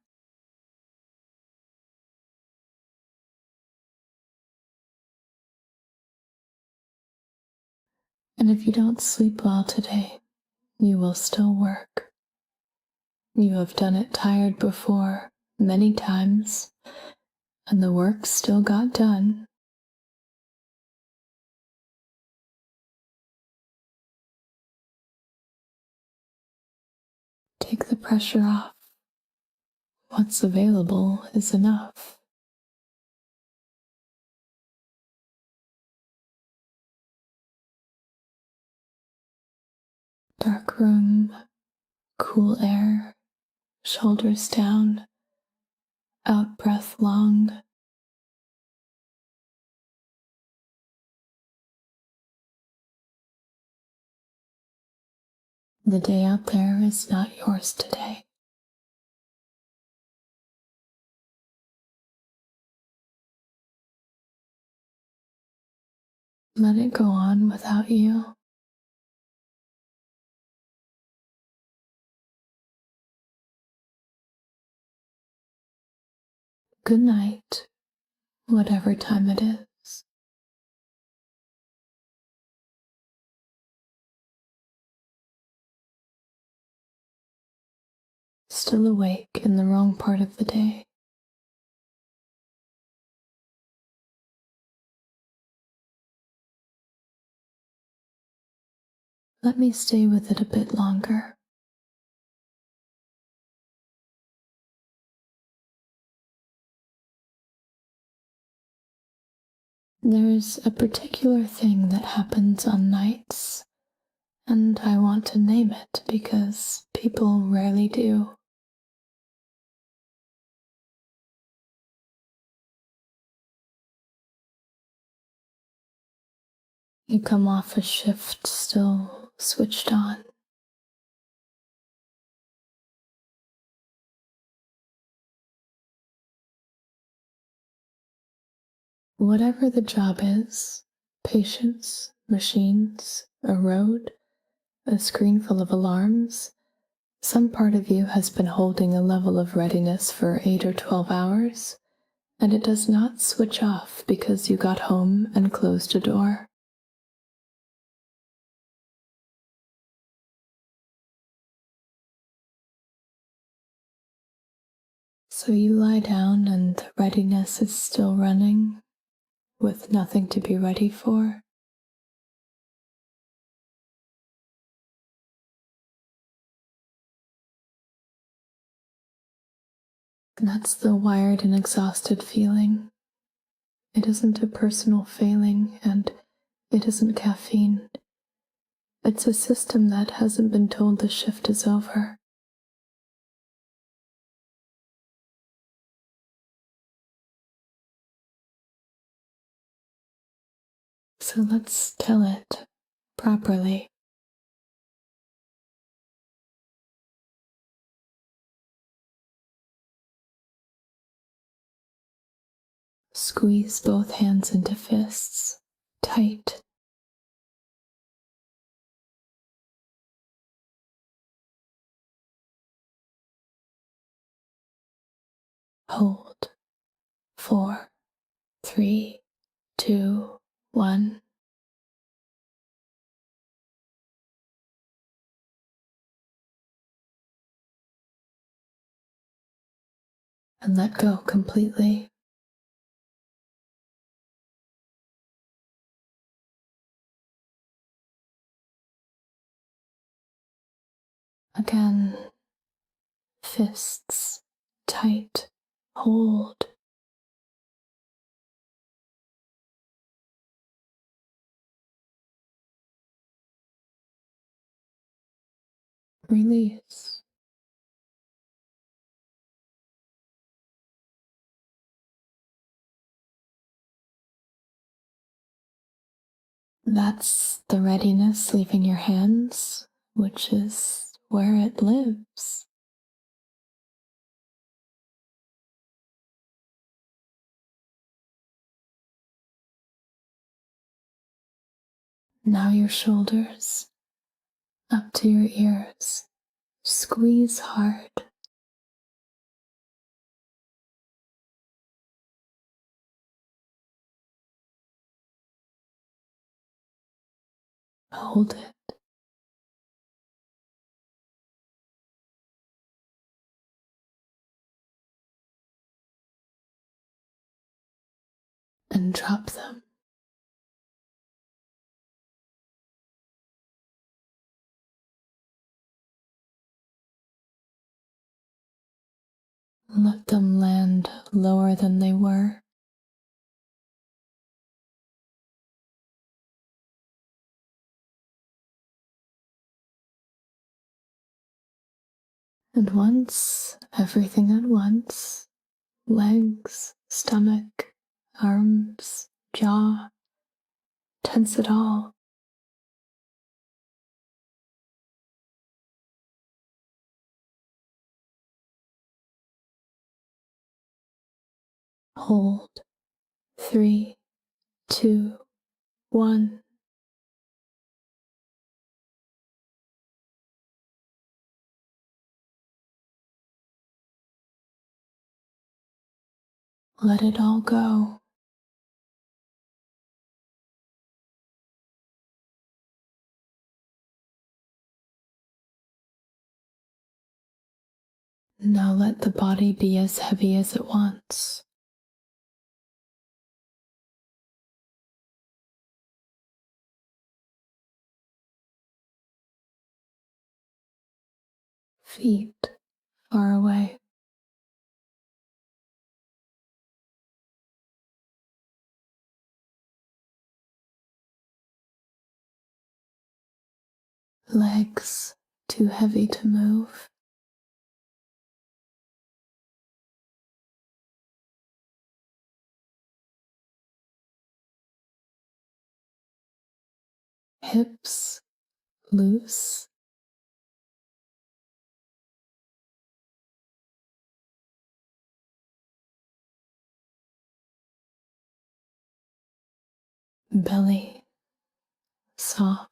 And if you don't sleep well today, you will still work. You have done it tired before, many times, and the work still got done. Take the pressure off. What's available is enough. Dark room, cool air, shoulders down, out breath long. The day out there is not yours today. Let it go on without you. Good night, whatever time it is. Still awake in the wrong part of the day. Let me stay with it a bit longer. There's a particular thing that happens on nights, and I want to name it because people rarely do. You come off a shift still switched on. Whatever the job is, patients, machines, a road, a screen full of alarms, some part of you has been holding a level of readiness for 8 or 12 hours, and it does not switch off because you got home and closed a door. So you lie down and the readiness is still running, with nothing to be ready for. That's the wired and exhausted feeling. It isn't a personal failing, and it isn't caffeine. It's a system that hasn't been told the shift is over. So let's tell it properly. Squeeze both hands into fists, tight. Hold. 4, 3, 2, 1. And let go completely. Again, fists, tight, hold. Release. That's the readiness leaving your hands, which is where it lives. Now your shoulders up to your ears. Squeeze hard. Hold it. And drop them. Let them land lower than they were. And once, everything at once, legs, stomach, arms, jaw, tense it all. Hold. 3, 2, 1. Let it all go. Now let the body be as heavy as it wants. Feet far away. Legs too heavy to move. Hips loose. Belly soft.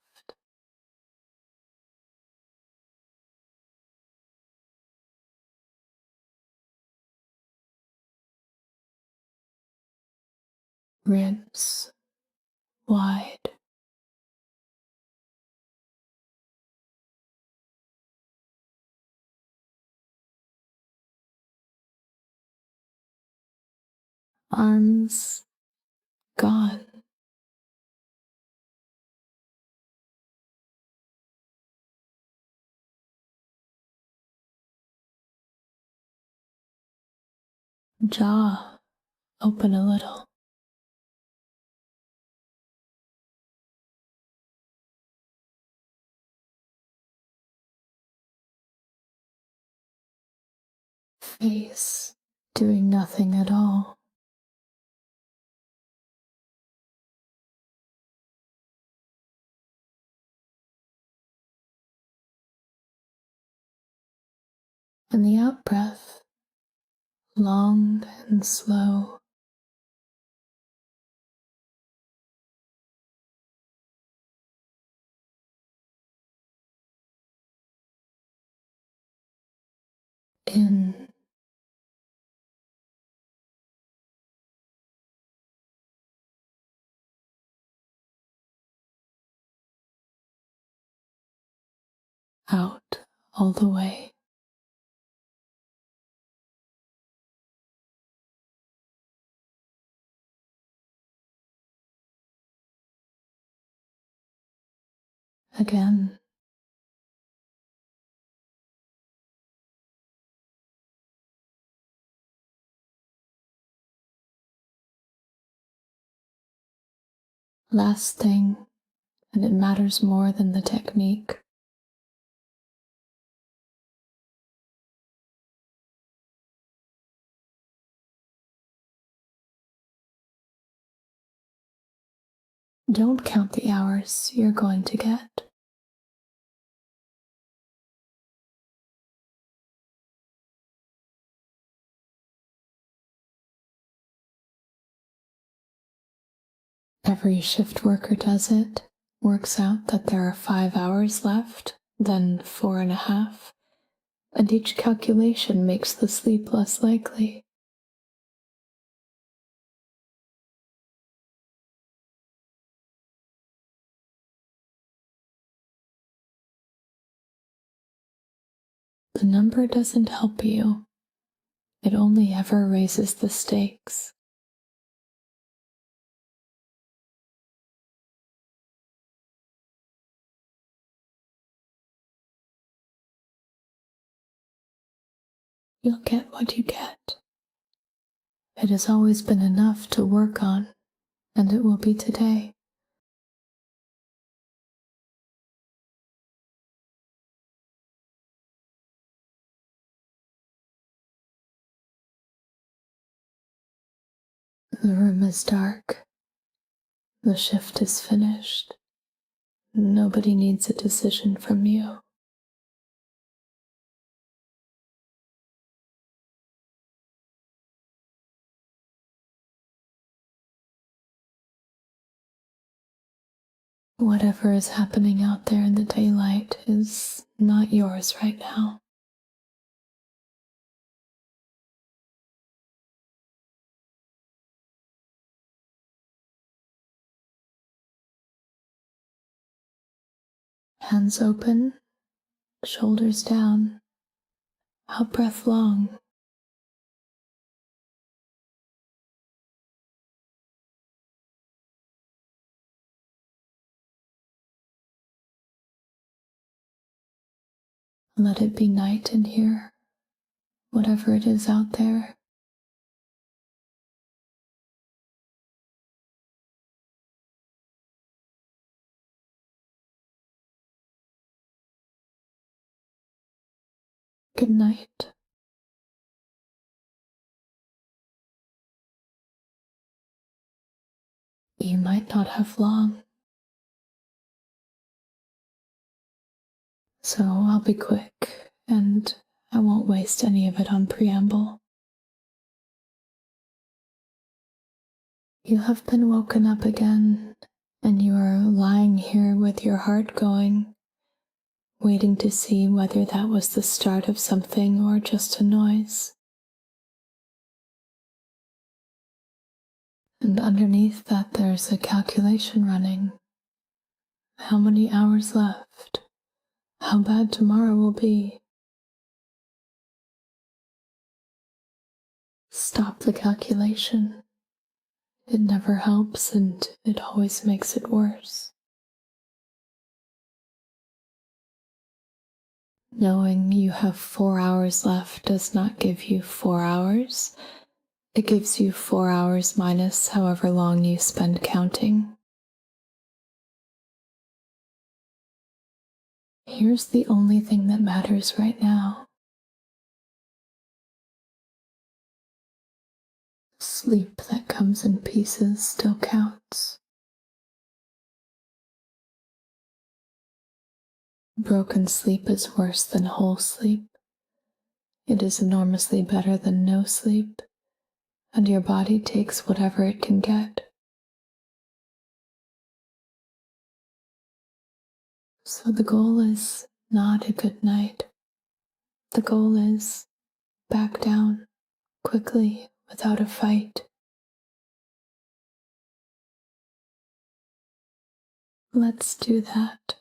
Ribs wide. Arms gone. Jaw open a little. Face doing nothing at all. And the out breath, long and slow. In out all the way. Again. Last thing, and it matters more than the technique. Don't count the hours you're going to get. Every shift worker does it, works out that there are 5 hours left, then 4.5, and each calculation makes the sleep less likely. The number doesn't help you. It only ever raises the stakes. You'll get what you get. It has always been enough to work on, and it will be today. The room is dark. The shift is finished. Nobody needs a decision from you. Whatever is happening out there in the daylight is not yours right now. Hands open, shoulders down, out breath long. Let it be night in here, whatever it is out there. Good night. You might not have long, so I'll be quick, and I won't waste any of it on preamble. You have been woken up again, and you are lying here with your heart going, waiting to see whether that was the start of something or just a noise. And underneath that, there's a calculation running. How many hours left? How bad tomorrow will be? Stop the calculation. It never helps, and it always makes it worse. Knowing you have 4 hours left does not give you 4 hours. It gives you 4 hours minus however long you spend counting. Here's the only thing that matters right now. Sleep that comes in pieces still counts. Broken sleep is worse than whole sleep. It is enormously better than no sleep, and your body takes whatever it can get. So the goal is not a good night. The goal is back down quickly without a fight. Let's do that.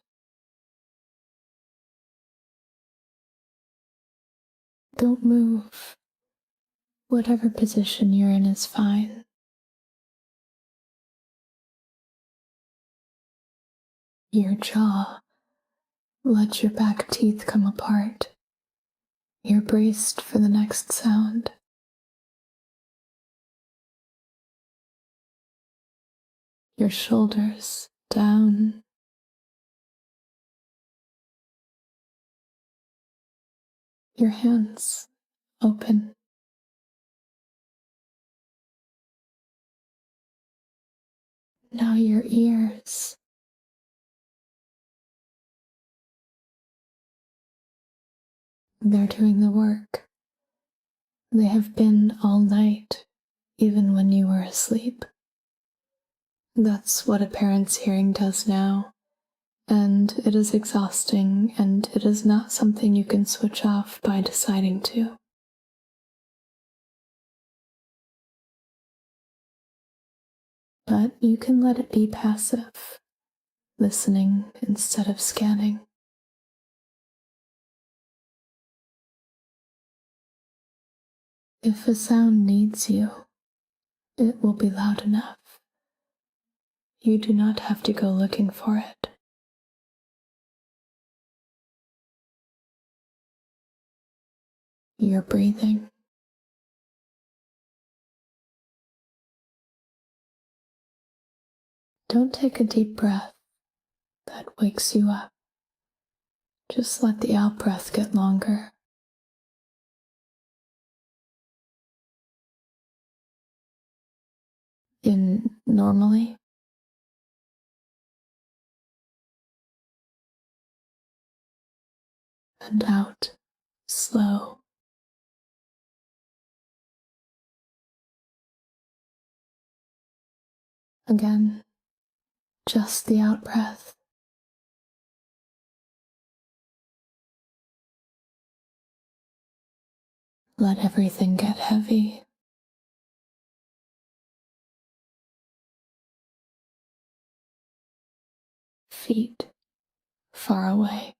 Don't move. Whatever position you're in is fine. Your jaw. Let your back teeth come apart. You're braced for the next sound. Your shoulders down. Your hands open. Now your ears. They're doing the work. They have been all night, even when you were asleep. That's what a parent's hearing does now, and it is exhausting, and it is not something you can switch off by deciding to. But you can let it be passive, listening instead of scanning. If a sound needs you, it will be loud enough. You do not have to go looking for it. You're breathing. Don't take a deep breath that wakes you up. Just let the out breath get longer. In normally, and out slow. Again, just the out breath. Let everything get heavy. Feet far away.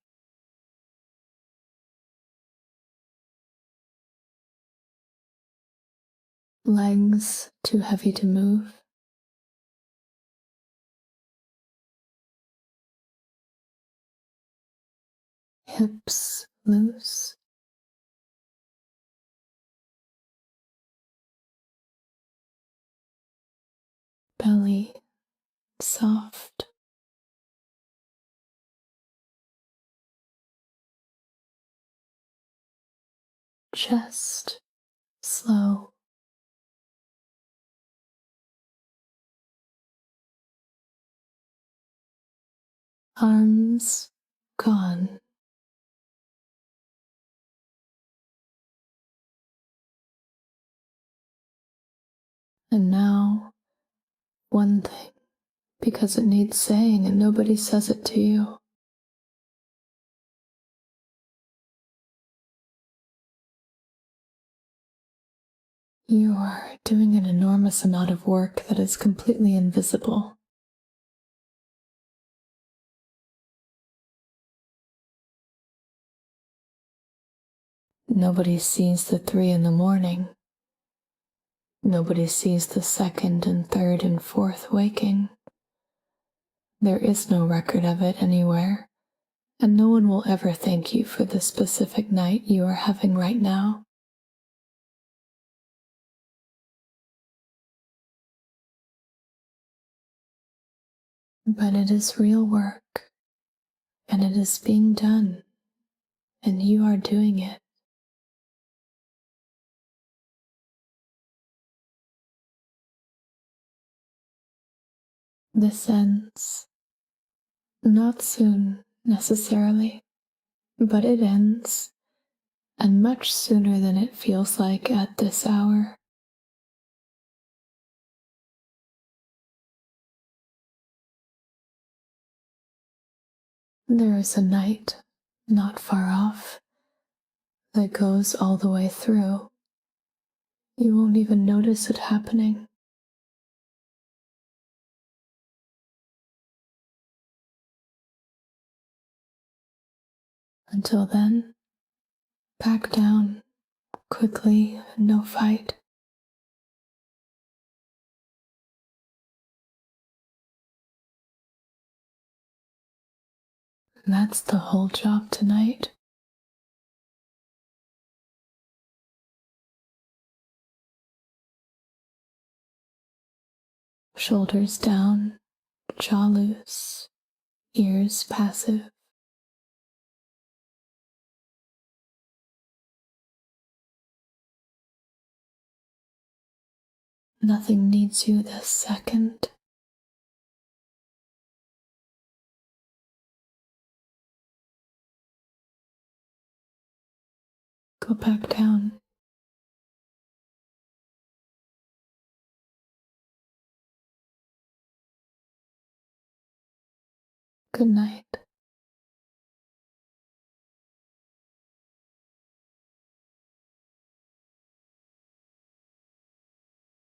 Legs too heavy to move. Hips loose. Belly soft. Chest slow. Arms gone. And now, one thing, because it needs saying and nobody says it to you. You are doing an enormous amount of work that is completely invisible. Nobody sees the 3 in the morning. Nobody sees the 2nd and 3rd and 4th waking. There is no record of it anywhere, and no one will ever thank you for the specific night you are having right now. But it is real work, and it is being done, and you are doing it. This ends. Not soon, necessarily, but it ends, and much sooner than it feels like at this hour. There is a night, not far off, that goes all the way through. You won't even notice it happening. Until then, back down, quickly, no fight. And that's the whole job tonight. Shoulders down, jaw loose, ears passive. Nothing needs you this second. Go back down. Good night.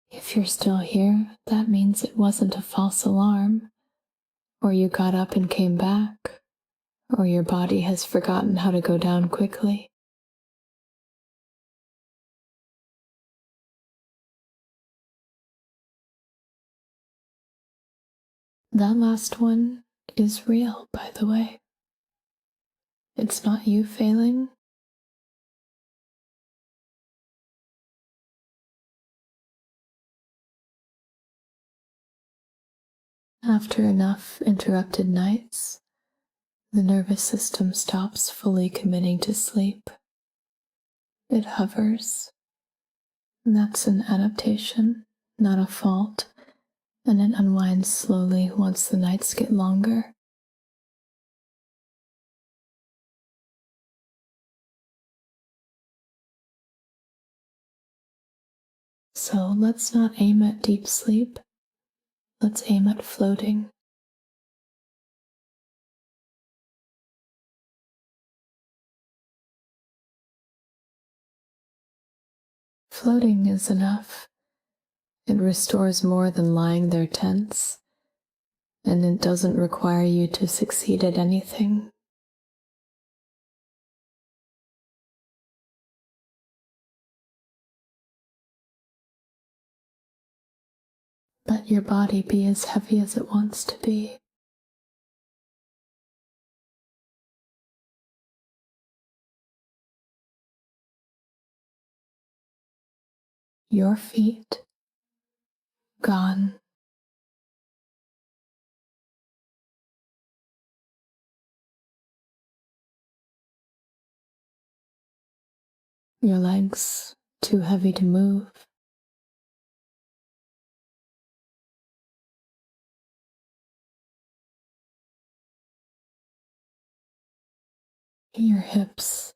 If you're still here, that means it wasn't a false alarm, or you got up and came back, or your body has forgotten how to go down quickly. That last one is real, by the way. It's not you failing. After enough interrupted nights, the nervous system stops fully committing to sleep. It hovers, and that's an adaptation, not a fault, and it unwinds slowly once the nights get longer. So let's not aim at deep sleep, let's aim at floating. Floating is enough. It restores more than lying there tense, and it doesn't require you to succeed at anything. Let your body be as heavy as it wants to be. Your feet gone. Your legs too heavy to move. Your hips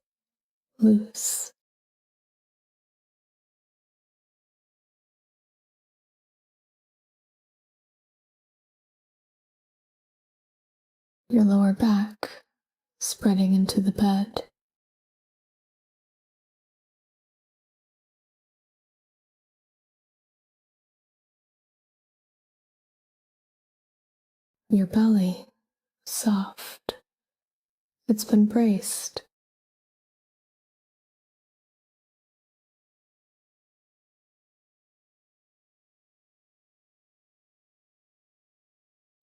loose. Your lower back spreading into the bed. Your belly soft. It's been braced.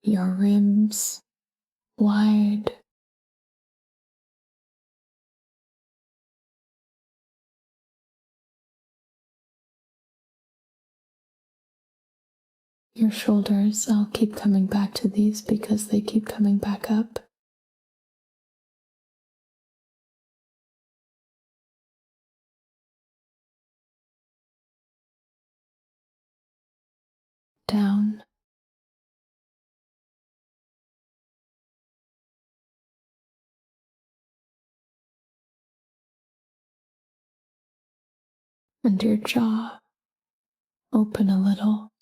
Your rims wide. Your shoulders, I'll keep coming back to these because they keep coming back up. Down. And your jaw open a little,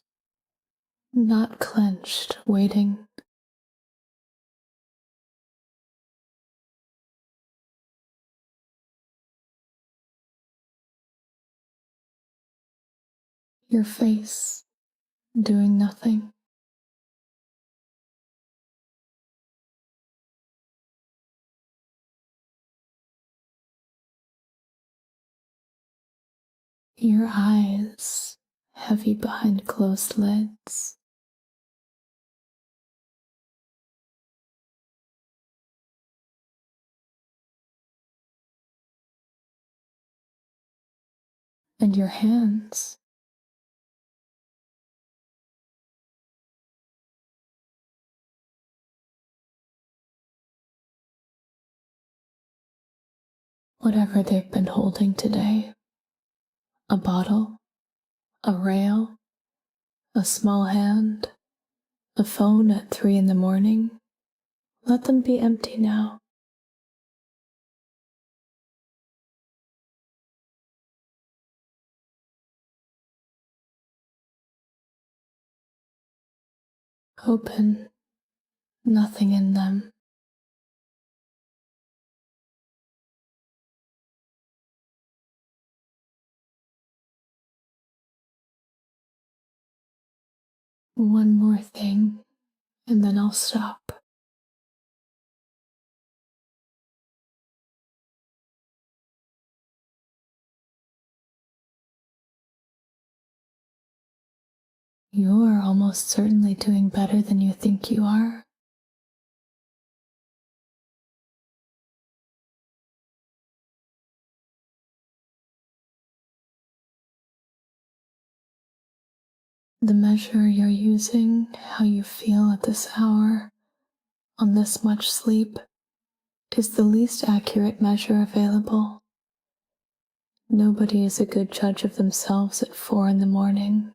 not clenched, waiting. Your face doing nothing. Your eyes heavy behind closed lids. And your hands whatever they've been holding today. A bottle, a rail, a small hand, a phone at 3 in the morning. Let them be empty now. open, nothing in them. One more thing, and then I'll stop. You're almost certainly doing better than you think you are. The measure you're using, how you feel at this hour, on this much sleep, is the least accurate measure available. Nobody is a good judge of themselves at 4 in the morning.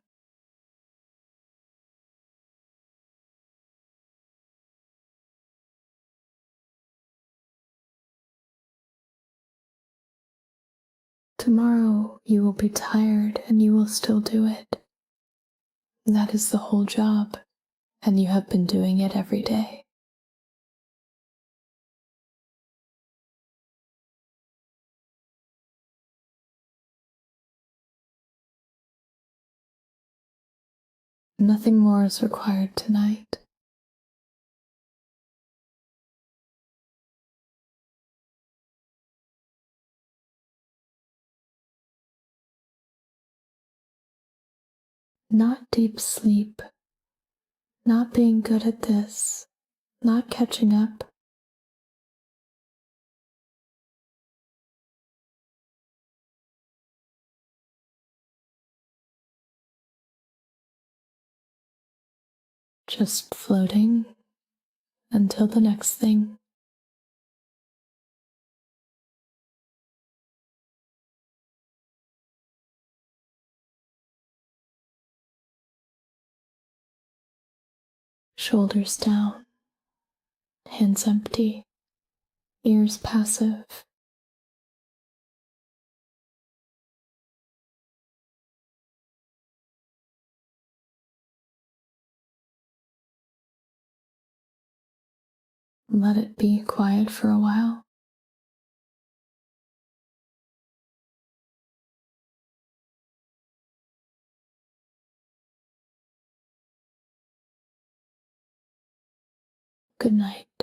Tomorrow you will be tired and you will still do it. That is the whole job, and you have been doing it every day. Nothing more is required tonight. Not deep sleep, not being good at this, not catching up. Just floating until the next thing. Shoulders down, hands empty, ears passive. Let it be quiet for a while. Good night.